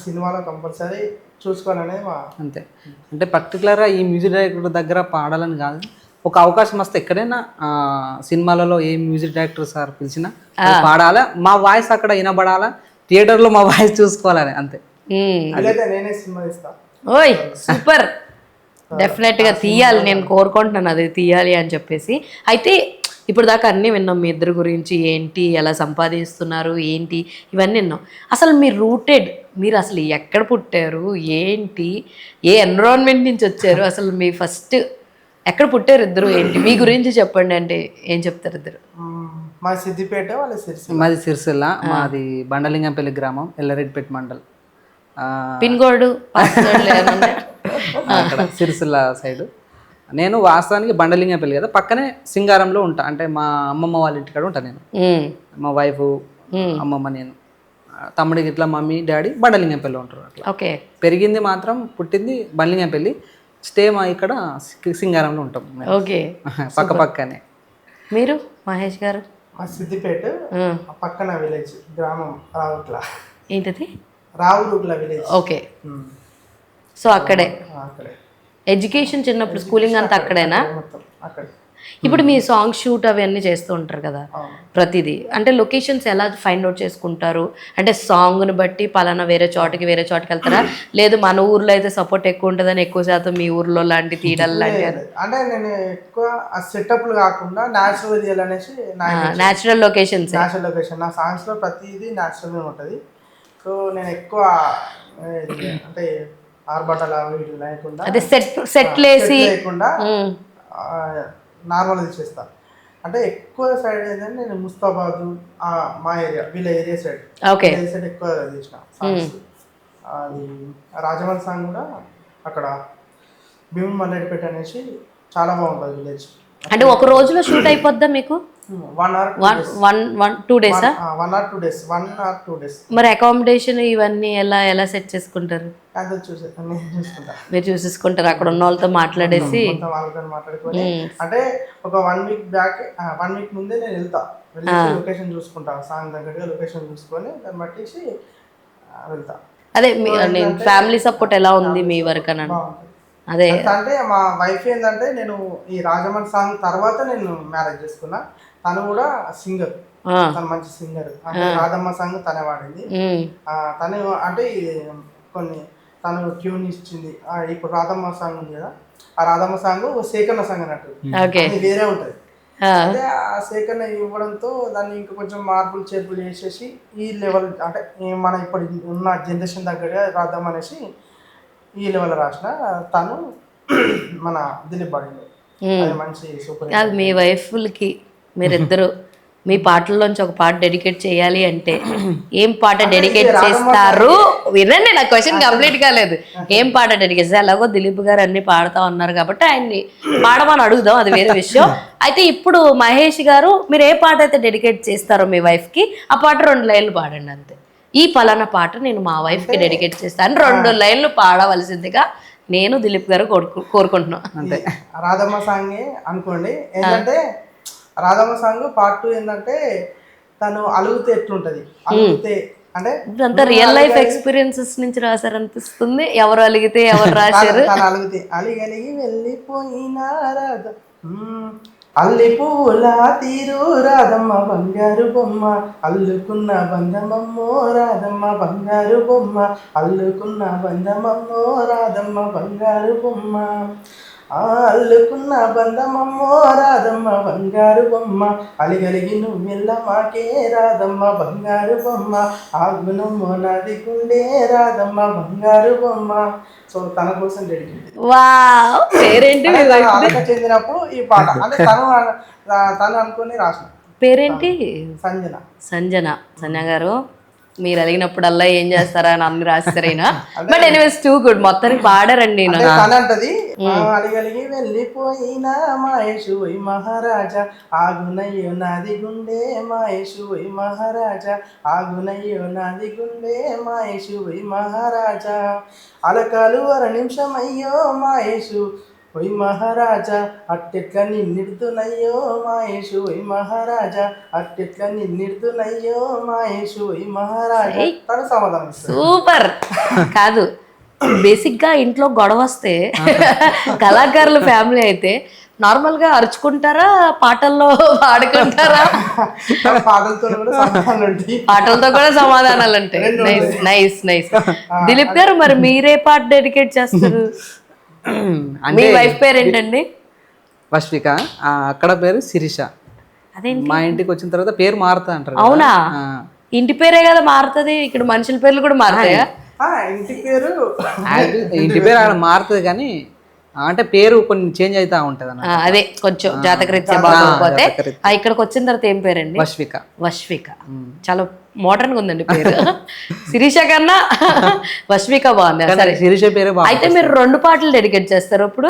C: సినిమాలో కంపల్సరీ చూసుకోవాలనేది మా
B: అంతే. అంటే పర్టికులర్గా ఈ మ్యూజిక్ డైరెక్టర్ దగ్గర పాడాలని కాదు, ఒక అవకాశం వస్తే ఎక్కడైనా సినిమాలలో ఏ మ్యూజిక్ డైరెక్టర్ సార్ పిలిచినా పాడాలా, మా వాయిస్ అక్కడ వినబడాలా, థియేటర్లో మా వాయిస్ చూసుకోవాలని అంతే.
C: వీలైతే నేనే సినిమా ఇస్తా.
A: ఓయ్ సూపర్, డెఫినెట్గా తీయాలి, నేను కోరుకుంటున్నాను అది తీయాలి అని చెప్పేసి. అయితే ఇప్పుడు దాకా అన్నీ విన్నాం మీ ఇద్దరు గురించి, ఏంటి ఎలా సంపాదిస్తున్నారు ఏంటి ఇవన్నీ విన్నాం. అసలు మీరు రూటెడ్, మీరు అసలు ఎక్కడ పుట్టారు ఏంటి, ఏ ఎన్విరాన్మెంట్ నుంచి వచ్చారు, అసలు మీ ఫస్ట్ ఎక్కడ పుట్టారు ఇద్దరు ఏంటి, మీ గురించి చెప్పండి అంటే ఏం చెప్తారు ఇద్దరు?
C: మా సిద్దిపేట, వాళ్ళ సిరిసిల్ల.
B: మాది సిరిసిల్ల, మాది బండలింగంపల్లి గ్రామం, ఎల్లారెడ్డిపేట మండల్.
A: పిన్ కోడ్
B: అక్కడ సిరిసిల్ల సైడ్. నేను వాస్తవానికి బండలింగంపల్లి కదా, పక్కనే సింగారంలో ఉంటా. అంటే మా అమ్మమ్మ వాళ్ళ ఇంటికాడ ఉంటా నేను, మా వైఫ్, అమ్మమ్మ, నేను, తమ్ముడికి ఇట్లా మమ్మీ డాడీ బండలింగంపల్లి ఉంటారు. అట్లా
A: ఓకే.
B: పెరిగింది మాత్రం పుట్టింది బండలింగంపల్లి, స్టే మా ఇక్కడ సింగారంలో ఉంటాం.
A: ఓకే,
B: పక్క పక్కనే.
A: మీరు మహేష్ గారు?
C: మా సిద్దిపేట పక్కన విలేజ్, గ్రామం రావుట్ల.
A: ఏంటది?
C: రావురుట్ల విలేజ్.
A: ఓకే, సో అక్కడే ఎడ్యుకేషన్, చిన్నప్పుడు స్కూలింగ్ అంతా అక్కడేనా?
C: అక్కడే.
A: ఇప్పుడు మీ సాంగ్ షూట్ అవన్నీ చేస్తూ ఉంటారు కదా ప్రతిదీ, అంటే లొకేషన్స్ ఎలా ఫైండ్ అవుట్ చేసుకుంటారు? అంటే సాంగ్ని బట్టి పలానా వేరే చోటకి వెళ్తారా, లేదు మన ఊర్లో అయితే సపోర్ట్ ఎక్కువ ఉంటుందని ఎక్కువ శాతం మీ ఊర్లో లాంటి తీయడాలు లాంటి?
C: అంటే నేను ఎక్కువ ఆ సెటప్లు కాకుండా న్యాచురల్ తీయాలనేసి,
A: న్యాచురల్ లొకేషన్స్.
C: నా సాంగ్స్లో ప్రతిదీ న్యాచురల్గా ఉంటుంది. సో నేను ఎక్కువ అంటే ఆర్భాటాలు వీటి లేకుండా,
A: అదే సెట్ లేకుండా
C: నార్మల్ తీసేస్తా. అంటే ఎక్కువ సైడ్ ఏంటంటే నేను ముస్తాబాద్, మా ఏరియా, వీళ్ళ ఏరియా సైడ్, సైడ్ ఎక్కువ చేసిన సాంగ్స్. అది రాజమౌళి సాంగ్ కూడా అక్కడ భీమ్ మల్లెడిపేట అనేసి చాలా బాగుంటుంది విలేజ్.
A: అంటే ఒక రోజులో షూట్ అయిపోద్దా మీకు?
C: 1 or
A: 2 days?
C: 1 or 2 days.
A: మరి అకామిడేషన్ ఇవన్నీ ఎలా సెట్ చేసుకుంటారు? మీరు చూసేసుకుంటారు, అక్కడ ఉన్న వాళ్ళతో మాట్లాడేసి
C: మాట్లాడుకొని. అంటే ఒక 1 week బ్యాక్, 1 week ముందే నేను వెళ్తా, లొకేషన్ చూసుకుంటా, సాంగ్ దగ్గరగా లొకేషన్ చూసుకొని దాన్ని బట్టేసి వెళ్తా.
A: అదే ఫ్యామిలీ సపోర్ట్ ఎలా ఉంది మీ వరకు అని? అదే
C: అంటే మా వైఫ్ ఏంటంటే, నేను ఈ రాజమౌళి సాంగ్ తర్వాత నేను మ్యారేజ్ చేసుకున్నా. తను కూడా సింగర్, తను మంచి సింగర్. అంటే రాధమ్మ సాంగ్ తనే వాడింది. తను అంటే కొన్ని తను ట్యూన్ ఇచ్చింది. ఇప్పుడు రాధమ్మ సాంగ్ ఉంది కదా, ఆ రాధమ్మ సాంగ్ సేకరణ సాంగ్ అన్నట్టు, అది వేరే ఉంటుంది. అంటే ఆ సేకరణ ఇవ్వడంతో దాన్ని ఇంకా కొంచెం మార్పులు చేర్పులు చేసేసి ఈ లెవెల్, అంటే మన ఇప్పుడు ఉన్న జనరేషన్ దగ్గర రాద్దాం అనేసి ఈ లెవెల్ రాసిన. తను మన దిలీప్ బాడీ మంచి సూపర్.
A: అది మీ వైఫ్లకి మీరిద్దరు మీ పాటల్లోంచి ఒక పాట డెడికేట్ చేయాలి అంటే ఏం పాట డెడికేట్ చేస్తారు? వినండి, నా క్వశ్చన్ కంప్లీట్ కాలేదు. ఏం పాట డెడికేట్ చేస్తారు? ఎలాగో దిలీప్ గారు అన్ని పాడుతూ ఉన్నారు కాబట్టి ఆయన్ని పాడమని అడుగుదాం, అది వేరే విషయం. అయితే ఇప్పుడు మహేష్ గారు, మీరు ఏ పాట అయితే డెడికేట్ చేస్తారో మీ వైఫ్కి, ఆ పాట 2 లైన్లు పాడండి అంతే. ఈ పలానా పాట నేను మా వైఫ్కి డెడికేట్ చేస్తాను, 2 లైన్లు పాడవలసిందిగా నేను దిలీప్ గారు కోరుకుంటున్నాను అంతే.
C: రాధమ్మ సాంగే అనుకోండి. ఏంటంటే రాధమ్మ సాంగ్ పార్ట్ 2 ఏంటంటే, తను అలుగుతే ఎట్లుంటది, అలుగుతే అంటే
A: ఇదంతా రియల్ లైఫ్ ఎక్స్పీరియన్సెస్ నుంచి రాశారనిపిస్తుంది. ఎవరు అలిగితే ఎవరు రాశారు?
C: తను అలిగితే అలిగలిగి వెళ్ళిపోయినా రాధ, అల్లి పూల తీరు రాధమ్మ బంగారు బొమ్మ, అల్లుకున్న బంధమమ్మో రాధమ్మ బంగారు బొమ్మ, అల్లుకున్న బంధమమ్మో రాధమ్మ బంగారు బొమ్మ, అల్లుకున్న బంధమమ్మో రాధమ్మ బంగారు బొమ్మ, అలిగలిగి నువ్వెల్ల మాకే రాధమ్మ బంగారు బొమ్మ, ఆగునమ్మో నాది గుండె రాధమ్మ బంగారు బొమ్మ. సో తన కోసం డెడికేట్.
A: వావ్, పేరేంటి?
C: చెందినప్పుడు ఈ పాట అంటే తను అనుకుని రాసిన.
A: పేరేంటి?
C: సంజన.
A: సంజన గారు మీరు అడిగినప్పుడల్లా ఏం చేస్తారా అని అన్ని రాస్తారైనా బట్ ఎనీవేస్ టూ గుడ్ మొత్తానికి పాడారండి
C: అంటే తన అంటది అలిగలిగి వెళ్ళిపోయినా మహేష్ ఓయ్ మహారాజా ఆగునయ్యో నాది గుండె మహేష్ ఓయ్ మహారాజా ఆగునయ్యో నాది గుండె మహేష్ ఓయ్ మహారాజా అలకాలు అర నిమిషం అయ్యో మహేష్ ఓయ్ మహారాజా అట్టెట్ల నిన్నిడుతున్నయ్యో మహేష్ ఓయ్ మహారాజా అట్టెట్ల నిన్నిడుతున్నయ్యో మహేష్ ఓయ్ మహారాజా తను సమాధానం ఇస్తాడు.
A: సూపర్ కాదు బేసిక్ గా ఇంట్లో గొడవ వస్తే కళాకారుల ఫ్యామిలీ అయితే నార్మల్ గా అరుచుకుంటారా పాటల్లో పాడుకుంటారా
C: పాటలతో కూడా సమాధానం ఉంటాయి.
A: పాటలతో కూడా సమాధానాలు ఉంటాయి నైస్ నైస్ నైస్ దిలీప్ గారు మరి మీరే పాట డెడికేట్ చేస్తారు మీ వైఫ్ పేరు ఏంటండి
B: వష్విక, అక్కడ పేరు శిరీష.
A: అదేంటి
B: మా ఇంటికి వచ్చిన తర్వాత పేరు మారుతా అంటారు కదా.
A: అవునా ఇంటి పేరే కదా మారుతుంది ఇక్కడ మనుషుల పేర్లు కూడా మారుతాయా
C: ఇంటి పేరు
B: ఇంటి పేరు అక్కడ మారుతుంది కానీ అంటే పేరు కొన్ని చేంజ్ అవుతా ఉంటది అన్న.
A: అదే కొంచెం జాతకరీత్యా బాగోకపోతే ఇక్కడికి వచ్చిన తర్వాత ఏం పేరండి
B: వష్విక.
A: వష్విక చాలా మోడర్న్ గా ఉందండి పేరు శిరీష కన్నా వష్విక బాగుంది సరే
B: శిరీష పేరే బాగా.
A: అయితే మీరు 2 పాటలు డెడికేట్ చేస్తారు అప్పుడు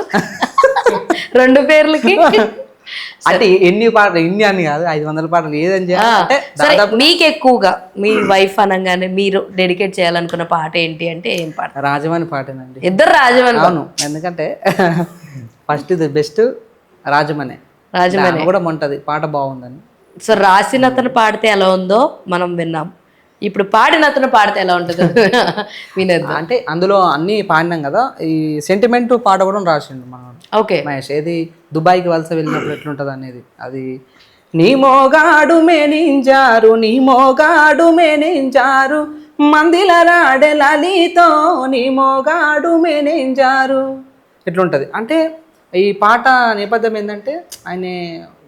A: 2 పేర్లకి
B: అంటే ఎన్ని పాటలు ఇన్ని అని కాదు 500 పాటలు ఏదని చేయాలంటే
A: సరే మీకు ఎక్కువగా మీ వైఫ్ అనగానే మీరు డెడికేట్ చేయాలనుకున్న పాట ఏంటి అంటే ఏం పాట
B: రాజమణి పాటేనండి.
A: ఇద్దరు రాజమణి
B: అవును ఎందుకంటే ఫస్ట్ ఇది బెస్ట్ రాజమణి కూడా ఉంటది పాట బాగుందని.
A: సో రాసిన అతను పాడితే ఎలా ఉందో మనం విన్నాం ఇప్పుడు పాడిన అతను పాడితే ఎలా ఉంటుంది వినద్దు
B: అంటే అందులో అన్ని పాడినాం కదా ఈ సెంటిమెంట్ పాట కూడా రాసిండు మన
A: ఓకే
B: మహేష్. ఏది దుబాయ్కి వలస వెళ్ళినప్పుడు ఎట్లుంటది అనేది అది నీ మోగాడు మేనించారు నీ మోగాడు మేనించారు మందిల రాడె లలితో నీ మోగాడు మేనించారు ఇట్లుంటది. అంటే ఈ పాట నేపథ్యం ఏంటంటే ఆయన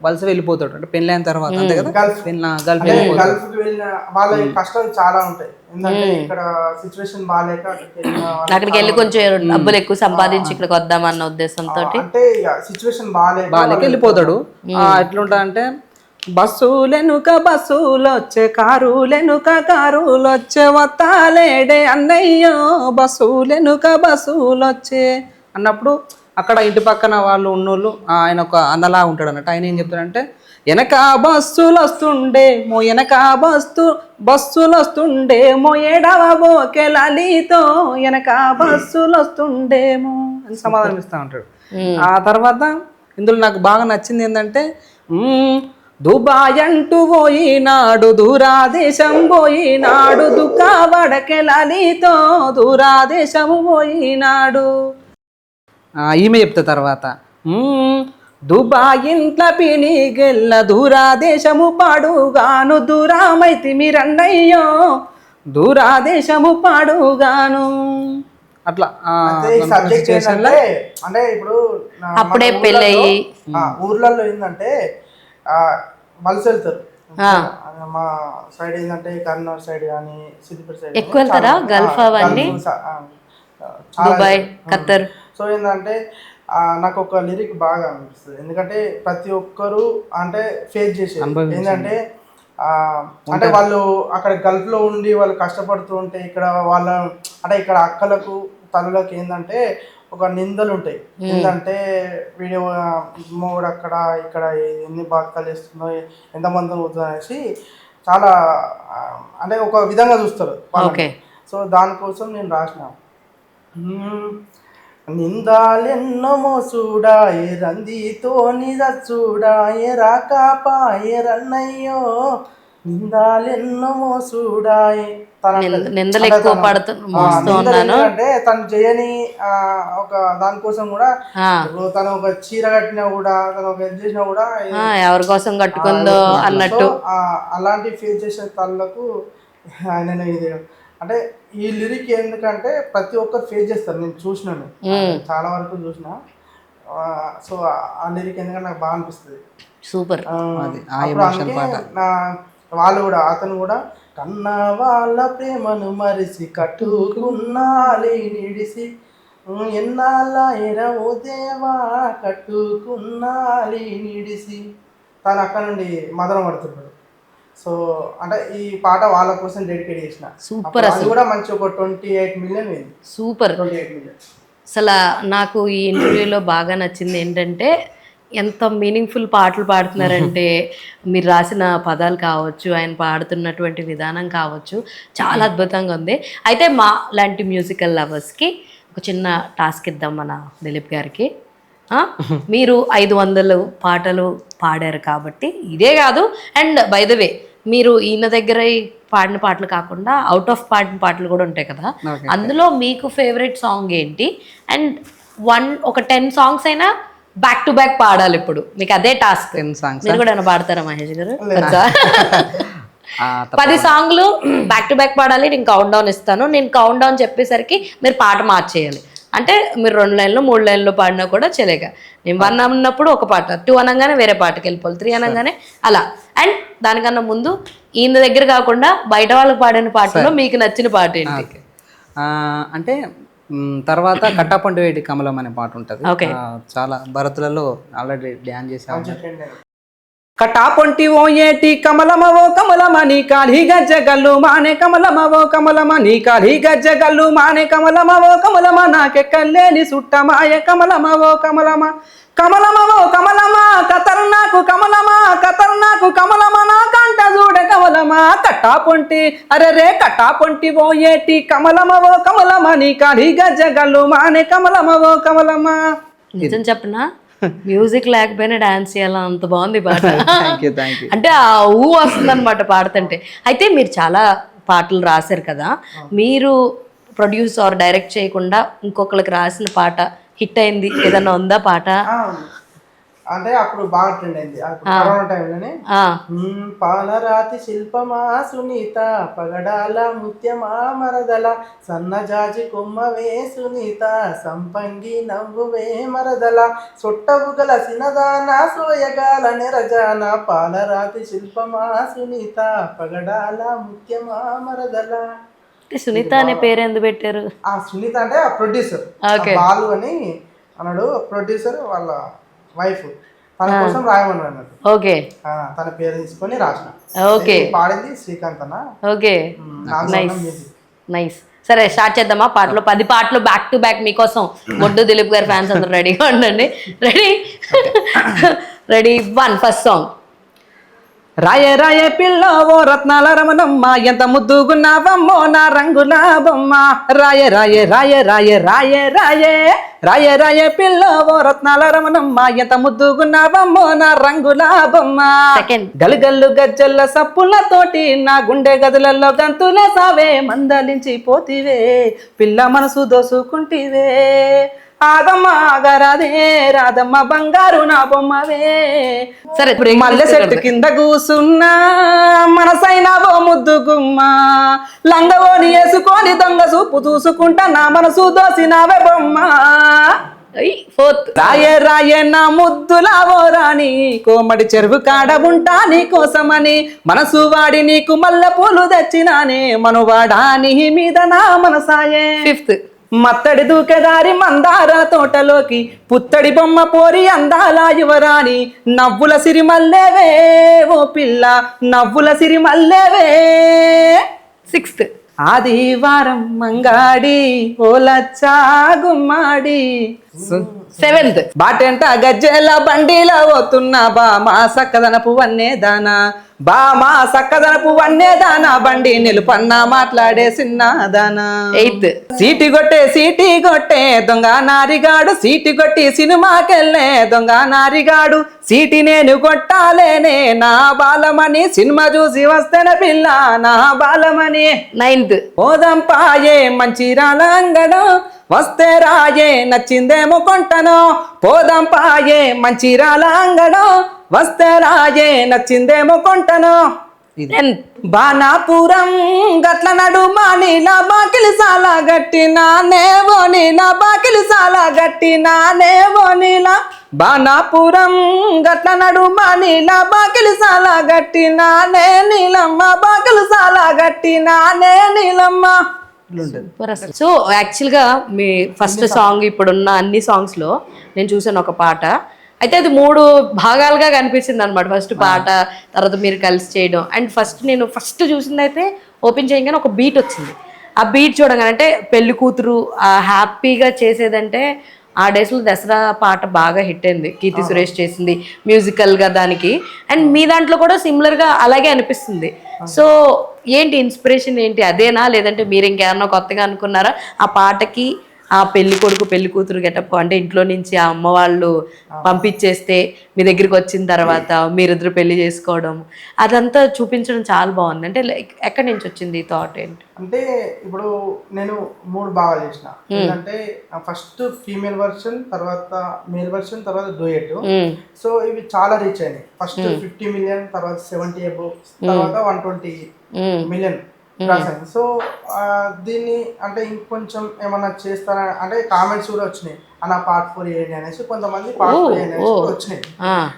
B: వలస వెళ్ళిపోతాడు అంటే పెళ్ళైన తర్వాత అంతే కదా గల్ఫ్
C: గల్ఫ్కి వెళ్ళిన వాళ్ళ కష్టాలు చాలా ఉంటాయి. ఎందుకంటే ఇక్కడ సిచ్యువేషన్ బాగాలేక
A: అక్కడికి వెళ్ళి కొంచెం డబ్బులు ఎక్కువ సంపాదించి ఇక్కడికి వద్దామన్న ఉద్దేశంతో
C: అంటే ఇక సిచ్యువేషన్ బాగాలేక
B: వెళ్ళిపోతాడు. ఎట్లుంటదంటే బస్సులెనుక బస్సులొచ్చే కారులెనుక కారులొచ్చే వత్తాలేడే అన్నయ్యో బస్సులెనుక బస్సులొచ్చే అన్నప్పుడు అక్కడ ఇంటి పక్కన వాళ్ళు ఉన్నోళ్ళు ఆయన ఒక అన్నలా ఉంటాడు అన్నట్టు. ఆయన ఏం చెప్తాడంటే వెనక బస్సులు వస్తుండేమో వెనక బస్సులు వస్తుండేమో ఏడవ బోకే లలితో వెనక బస్సులు వస్తుండేమో అని సమాధానం ఇస్తా ఉంటాడు. ఆ తర్వాత ఇందులో నాకు బాగా నచ్చింది ఏంటంటే దుబాయ్ అంటూ పోయినాడు దూరాదేశం పోయినాడు దుఃఖపడకే లలితో దూరాదేశము పోయినాడు. ఈమె చెప్తా తర్వాత దుబాయ్ ఇంట్ల పినిగెల్ల దూరాదేశము పాడుగాను దూరామైతి మీరన్నయ్యో దూరాదేశము పాడుగాను అట్లా
C: సబ్జెక్ట్ అంటే ఇప్పుడు
A: అప్పుడే పెళ్ళయి
C: ఊర్లలో ఏంటంటే వలస వెళ్తారు. మా సైడ్ ఏంటంటే కర్నూలు సైడ్ కానీ సిద్దిపేట సైడ్
A: ఎక్కువ వెళ్తారా గల్ఫ్ అవన్నీ దుబాయ్ ఖత్తర్.
C: సో ఏంటంటే నాకు ఒక లిరిక్ బాగా అనిపిస్తుంది ఎందుకంటే ప్రతి ఒక్కరు అంటే ఫేస్ చేసేది ఏంటంటే అంటే వాళ్ళు అక్కడ గల్ఫ్లో ఉండి వాళ్ళు కష్టపడుతూ ఉంటే ఇక్కడ వాళ్ళ అంటే ఇక్కడ అక్కలకు తల్లులకు ఏంటంటే ఒక నిందలు ఉంటాయి. ఏంటంటే వీడియో మూడు అక్కడ ఇక్కడ ఎన్ని బాధలు వేస్తుందో ఎంతమంది అవుతుందో అనేసి చాలా అంటే ఒక విధంగా చూస్తారు. సో దానికోసం నేను రాసిన నిందాలెన్నో మోసుడాయే రందితో నిజూడాయే రాకాపాయే రన్నయ్యో నిందాలెన్నో మోసుడాయే
A: నిందలు ఎక్కువ
C: అంటే తను చేయని ఒక దానికోసం కూడా తను ఒక చీర కట్టినా కూడా తను ఒక ఇది చేసినా కూడా
A: ఎవరి కోసం కట్టుకుందో అన్నట్టు
C: అలాంటి ఫేస్ చేసే తల్లకు నేను ఇది అంటే ఈ లిరిక్ ఎందుకంటే ప్రతి ఒక్కరు ఫేస్ చేస్తారు. నేను చూసినాను చాలా వరకు చూసిన. సో ఆ లిరిక్ ఎందుకంటే నాకు బాగా అనిపిస్తుంది.
A: సూపర్.
C: వాళ్ళు కూడా అతను కూడా కన్నా వాళ్ళ ప్రేమను మరిసి కట్టుకున్నాలి నిడిసి ఎన్నాళ్ళ ఎరవు దేవా కట్టుకున్నాలి నిడిసి తను అక్కడ నుండి మదన పడుతున్నాడు. సో అంటే ఈ పాట వాళ్ళ కోసం డెడికేట్ చేసిన.
A: సూపర్.
C: అది కూడా మంచి ఒక 28 మిలియన్ అయింది.
A: సూపర్.
C: 28 మిలియన్.
A: అసలు నాకు ఈ ఇంటర్వ్యూలో బాగా నచ్చింది ఏంటంటే ఎంత మీనింగ్ఫుల్ పాటలు పాడుతున్నారంటే మీరు రాసిన పదాలు కావచ్చు, ఆయన పాడుతున్నటువంటి విధానం కావచ్చు, చాలా అద్భుతంగా ఉంది. అయితే మా లాంటి మ్యూజికల్ లవర్స్కి ఒక చిన్న టాస్క్ ఇద్దాం మన దిలీప్ గారికి. మీరు 500 పాటలు పాడారు కాబట్టి ఇదే కాదు, అండ్ బై ద వే మీరు ఈయన దగ్గర పాడిన పాటలు కాకుండా అవుట్ ఆఫ్ పాడిన పాటలు కూడా ఉంటాయి కదా, అందులో మీకు ఫేవరెట్ సాంగ్ ఏంటి? అండ్ ఒక 10 సాంగ్స్ అయినా బ్యాక్ టు బ్యాక్ పాడాలి. ఇప్పుడు మీకు అదే టాస్క్.
B: 10 songs
A: మీరు కూడా ఏమైనా పాడతారా మహేష్ గారు? 10 సాంగ్లు బ్యాక్ టు బ్యాక్ పాడాలి. నేను కౌంట్ డౌన్ ఇస్తాను. నేను కౌంట్ డౌన్ చెప్పేసరికి మీరు పాట మార్చేయాలి. అంటే మీరు 2 లైన్లు 3 లైన్లు పాడినా కూడా చెలేగా. నేను 1 అన్నప్పుడు ఒక పాట, 2 అనగానే వేరే పాటకి వెళ్ళిపోవాలి, 3 అనగానే అలా. అండ్ దానికన్నా ముందు ఈయన దగ్గర కాకుండా బయట వాళ్ళకి పాడిన పాటలో మీకు నచ్చిన పాట ఏంటి?
B: అంటే తర్వాత కట్టాపండు వేడి కమలం అనే పాట ఉంటుంది. చాలా భరతులలో ఆల్రెడీ డ్యాన్స్ చేసాము. కటాపొంటి ఓ ఏటి కమలమవో కమలమని కాళీ గజ్జగల్లు మానే కమలమవో కమలమని కాళీ గజ్జగల్లు మానే కమలమవో కమలమ నాకెక్కలేని సుట్టమాయ కమలమవో కమలమ కమలమవో కమలమ కతర్నాకు కమలమ కతర్నాకు కమలమ నా కంట చూడ కమలమ కట్టాపొంటి అరే కట్టాపొంటి ఓ ఏటి కమలమవో కమలమని కాళీ గజ్జగల్లు మానే కమలమవో కమలమ.
A: నిజం చెప్పనా, మ్యూజిక్ లేకపోయినా డాన్స్ చేయాలా, అంత బాగుంది పాట. అంటే ఆ ఊ వస్తుంది అనమాట పాడుతుంటే. అయితే మీరు చాలా పాటలు రాశారు కదా, మీరు ప్రొడ్యూస్ ఆర్ డైరెక్ట్ చేయకుండా ఇంకొకరికి రాసిన పాట హిట్ అయింది ఏదన్నా ఉందా పాట?
C: అంటే అప్పుడు బాగా ట్రెండ్ అయింది కరోనా టైంలోనే. పాలరాతి శిల్పమా సునీత పగడాల ముత్యమా మరదల సన్నజాజి కొమ్మవే సునీత సంపంగి నవ్వువే మరదల సొట్టబుగల సినదాన సోయగాల నెరజాన పాలరాతి శిల్పమా సునీత పగడాల ముత్యమా మరదల.
A: సునీత అనే పేరు ఎందుకు పెట్టారు?
C: ఆ సునీత అంటే ఆ ప్రొడ్యూసర్ బాలు అని అన్నాడు, ప్రొడ్యూసర్ వాళ్ళ వైఫ్, తన కోసం రాయమని అన్నట్టు.
A: ఓకే,
C: తన పేరు తీసుకొని రాసిన.
A: ఓకే,
C: పాడింది శ్రీకాంత్ అన్న.
A: Okay, nice. సరే స్టార్ట్ చేద్దామా పాటలు? 10 పాటలు బ్యాక్ టు బ్యాక్ మీకోసం. మొడ్డు దిలీప్ గారి ఫ్యాన్స్ అందరూ రెడీగా ఉండండి. Ready 1 first song.
B: రాయే రాయే పిల్ల ఓ రత్నాల రమణమ్మ ఎంత ముద్దుగున్నావమ్మో నా రంగుల బొమ్మ. రాయే రాయే రాయే రాయే రాయే రాయే రాయే రాయే పిల్ల ఓ రత్నాల రమణమ్మ ఎంత ముద్దుగున్నావమ్మో నా రంగుల బొమ్మ. గలుగల్లు గజ్జల్ల సప్పులతోటి నా గుండె గదులలో గంతుల సావే మందలించి పోతివే పిల్ల మనసు దోసుకుంటివే. ఆగమ్మ ఆగరాదే రాదమ్మ బంగారు నా బొమ్మవే.
A: సరే
B: మల్లె చెట్టు కింద కూసున్నా మనసైనా ఓ ముద్దు గుమ్మ లంగవోని వేసుకొని దొంగ చూపు చూసుకుంటా నా మనసు దోసినావే బొమ్మ. రాయే రాయే నా ముద్దులావో రాణి కోమడి చెరువు కాడ ఉంటా నీ కోసమని మనసు వాడి నీకు మల్లె పూలు తెచ్చినానే మనువాడా నీ మీద నా మనసాయే.
A: 5th
B: మత్తడి దూకెదారి మందార తోటలోకి పుత్తడి బొమ్మ పోరి అందాల యువరాణి నవ్వుల సిరిమల్లేవే ఓ పిల్ల నవ్వుల సిరిమల్లేవే.
A: 6th
B: ఆదివారం మంగాడి ఓ లచ్చా గుమ్మాడి.
A: 7th
B: బాటెంట గజ్జెల బండిలా పోతున్నా బామా సక్కదనపు వన్నే దానా బామా సక్కదనపు వన్నే దానా బండి నిలుపన్నా మాట్లాడే సిన్నదానా.
A: 8th
B: సీటి కొట్టే దొంగ నారిగాడు సీటి కొట్టి సినిమాకెళ్ళే దొంగ నారిగాడు సీటి నేను కొట్టాలేనే నా బాలమని సినిమా చూసి వస్తేనే పిల్ల నా బాలమని.
A: 9th
B: పోదంపాయే మంచిరాల అంగడం వస్తే రాయే నచ్చిందేమో కొంటను పోదంపాయే మంచిరాల అంగడం వస్తే రాయే నచ్చిందేమో కొంటను. బాణాపురం గట్ల నడుమా నీలా బాకిలి సాలా గట్టినానేవో నీలా బాకిలి సాలా గట్టినానేవో నీలా బాణాపురం గట్ల నడుమా నీలా బాకిలి సాలా గట్టినానే నీలమ్మ బాకిలి సాలా గట్టినానే నీలమ్మ.
A: సో యాక్చువల్గా మీ ఫస్ట్ సాంగ్ ఇప్పుడున్న అన్ని సాంగ్స్లో నేను చూసాను ఒక పాట, అయితే అది 3 భాగాలుగా కనిపించింది అనమాట. ఫస్ట్ పాట, తర్వాత మీరు కలిసి చేయడం. అండ్ నేను ఫస్ట్ చూసింది అయితే ఓపెన్ చేయగానే ఒక బీట్ వచ్చింది. ఆ బీట్ చూడగానే అంటే పెళ్లి కూతురు హ్యాపీగా చేసేదంటే ఆ డేస్లో దసరా పాట బాగా హిట్ అయింది. కీర్తి సురేష్ చేసింది మ్యూజికల్గా దానికి. అండ్ మీ దాంట్లో కూడా సిమిలర్గా అలాగే అనిపిస్తుంది. సో ఏంటి ఇన్స్పిరేషన్ ఏంటి, అదేనా లేదంటే మీరు ఇంకేమన్నా కొత్తగా అనుకున్నారా? ఆ పాటకి ఆ పెళ్లి కొడుకు పెళ్లి కూతురు గెటప్ అంటే ఇంట్లో నుంచి ఆ అమ్మ వాళ్ళు పంపించేస్తే మీ దగ్గరికి వచ్చిన తర్వాత మీరిద్దరు పెళ్లి చేసుకోవడం అదంతా చూపించడం చాలా బాగుంది. అంటే లైక్ ఎక్కడి నుంచి వచ్చింది ఈ థాట్ ఏంటి?
C: అంటే ఇప్పుడు నేను 3 భాగాలు చేసిన. ఏంటంటే ఫస్ట్ ఫీమేల్ వర్షన్, తర్వాత మేల్ వర్షన్, తర్వాత డూయట్. సో ఇవి చాలా రీచ్ అయినాయి. ఫస్ట్ 50 మిలియన్, తర్వాత 70 అబోవ్, తర్వాత 120 మిలియన్ రాశాను. సో దీన్ని అంటే ఇంకొంచెం ఏమన్నా చేస్తారా అంటే కామెంట్స్ కూడా వచ్చినాయి, అన్న పార్ట్ 4 చేయండి అనేసి. కొంతమంది పార్ట్ 4 అనేసి వచ్చినాయి.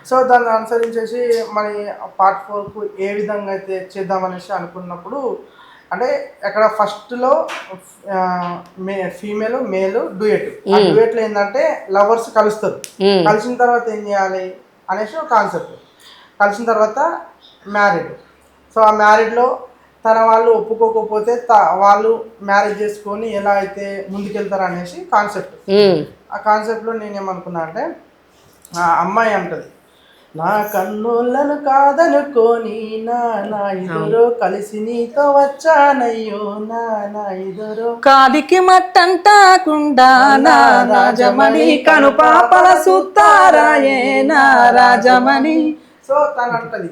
C: సో దాన్ని అనుసరించేసి మరి పార్ట్ 4కు ఏ విధంగా అయితే చేద్దామనేసి అనుకున్నప్పుడు అంటే అక్కడ ఫస్ట్లో ఫీమేల్ మేల్ డ్యూయట్. ఆ డ్యూయట్లో ఏంటంటే లవర్స్ కలుస్తారు. కలిసిన తర్వాత ఏం చేయాలి అనేసి ఒక కాన్సెప్ట్. కలిసిన తర్వాత మ్యారీడ్. సో ఆ మ్యారీడ్లో తన వాళ్ళు ఒప్పుకోకపోతే వాళ్ళు మ్యారేజ్ చేసుకొని ఎలా అయితే ముందుకెళ్తారు అనేసి కాన్సెప్ట్. ఆ కాన్సెప్ట్లో నేనేమనుకున్నా అంటే ఆ అమ్మాయి అంటది, నా కన్నులను కాదనుకోని నా ఇద్దరు కలిసి నీతో వచ్చానయ్యో నా ఇద్దరు
B: కాదికి మట్టంటాకుండా నా రాజమణి కను పాపల సుతారాయే నా రాజమణి.
C: సో తను అంటది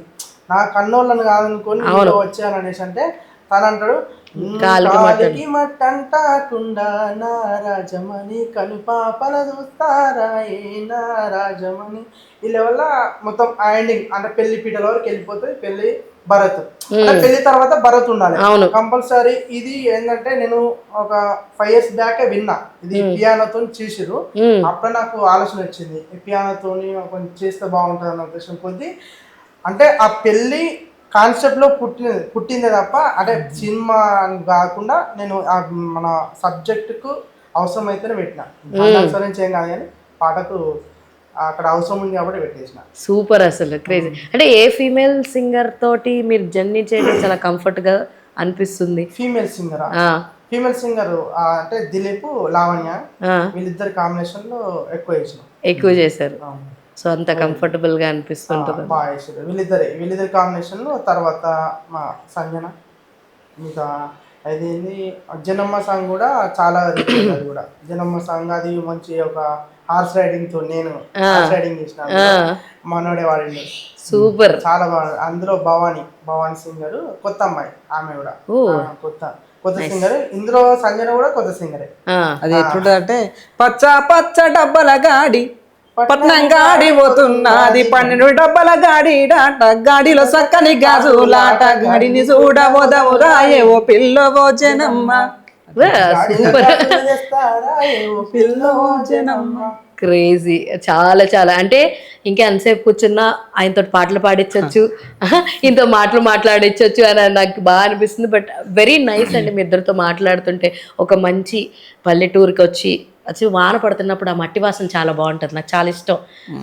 C: నా కన్నోళ్ళను కాదనుకొని నీతో వచ్చాను అనేసి. అంటే తను అంటాడు, కాలికి మట్టంటాకుండా నా రాజమణి కను పాపల చూస్తారాయే నా రాజమణి. వీళ్ళ వల్ల మొత్తం ఎండింగ్ అంటే పెళ్లి పీటల వరకు వెళ్ళిపోతుంది. పెళ్లి భరత్ అంటే పెళ్లి తర్వాత భరత్ ఉండాలి కంపల్సరీ. ఇది ఏంటంటే నేను ఒక 5 years బ్యాకే విన్నా, ఇది పియానోతో చేసిరు. అప్పుడు నాకు ఆలోచన వచ్చింది, పియానోతోని కొంచెం చేస్తే బాగుంటుంది అన్న ఉద్దేశం కొద్ది. అంటే ఆ పెళ్లి కాన్సెప్ట్లో పుట్టిందే తప్ప అంటే సినిమా కాకుండా నేను మన సబ్జెక్టుకు అవసరం అయితేనే పెట్టిన. అనుసరించి ఏం కాదు కానీ పాటకు అక్కడ అవసరం ఉంది కాబట్టి పెట్టేసిన.
A: సూపర్, అసలు క్రేజీ. అంటే ఏ ఫీమేల్ సింగర్ తోటి మీరు జర్నీ చేయడం చాలా కంఫర్ట్ గా అనిపిస్తుంది?
C: ఫీమేల్ సింగర్ అంటే దిలీప్, లావణ్య వీళ్ళిద్దరు కాంబినేషన్ లో ఎక్కువ
A: చేశారు. సో అంత కంఫర్టబుల్ గా అనిపిస్తుంటుంది.
C: వీళ్ళిద్దరి కాంబినేషన్ లో. తర్వాత మా సంజన, ఇంకా అదేంది జనమ్మ సాంగ్ కూడా చాలా అది కూడా జనమ్మ సాంగ్ అది మంచి ఒక హార్స్ రైడింగ్ తో నేను హార్స్ రైడింగ్ చేసిన మనోడే వాడిండు.
A: సూపర్,
C: చాలా బాగా. అందులో భవానీ సింగర్ కొత్త అమ్మాయి, ఆమె కూడా కొత్త సింగర్. ఇందులో సంజన కూడా కొత్త సింగరే.
B: అది ఎట్లుంటదంటే పచ్చ డబ్బల గాడి పట్నం గాడి పోతున్నది 12 డబ్బల గాడి డాట గాడిలో సక్కని గాజులాట గాడిని చూడబోదవురాయే ఓ పిల్లవో జనమ్మ.
A: క్రేజీ, చాలా చాలా. అంటే ఇంకా ఎంతసేపు కూర్చున్నా ఆయనతో పాటలు పాడించవచ్చు, ఇంతో మాట్లాడించవచ్చు అని నాకు బాగా అనిపిస్తుంది. బట్ వెరీ నైస్ అండి, మీ ఇద్దరితో మాట్లాడుతుంటే. ఒక మంచి పల్లెటూరుకి వచ్చి వాన పడుతున్నప్పుడు ఆ మట్టి వాసన చాలా బాగుంటుంది, నాకు చాలా ఇష్టం.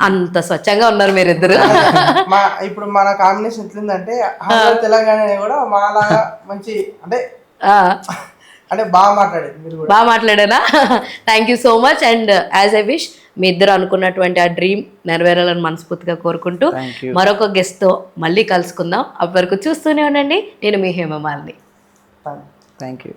A: అంత స్వచ్ఛంగా ఉన్నారు మీరిద్దరు.
C: ఇప్పుడు మన కాంబినేషన్ ఎట్లుందంటే తెలంగాణ కూడా మాలాగా మంచి అంటే బాగా మాట్లాడారా? Thank you so much. And as I wish మీ ఇద్దరు అనుకున్నటువంటి ఆ డ్రీమ్ నెరవేరాలని మనస్ఫూర్తిగా కోరుకుంటూ మరొక గెస్ట్తో మళ్ళీ కలుసుకుందాం. అప్పటి వరకు చూస్తూనే ఉండండి. నేను మీ హేమమాలిని.
B: Thank you.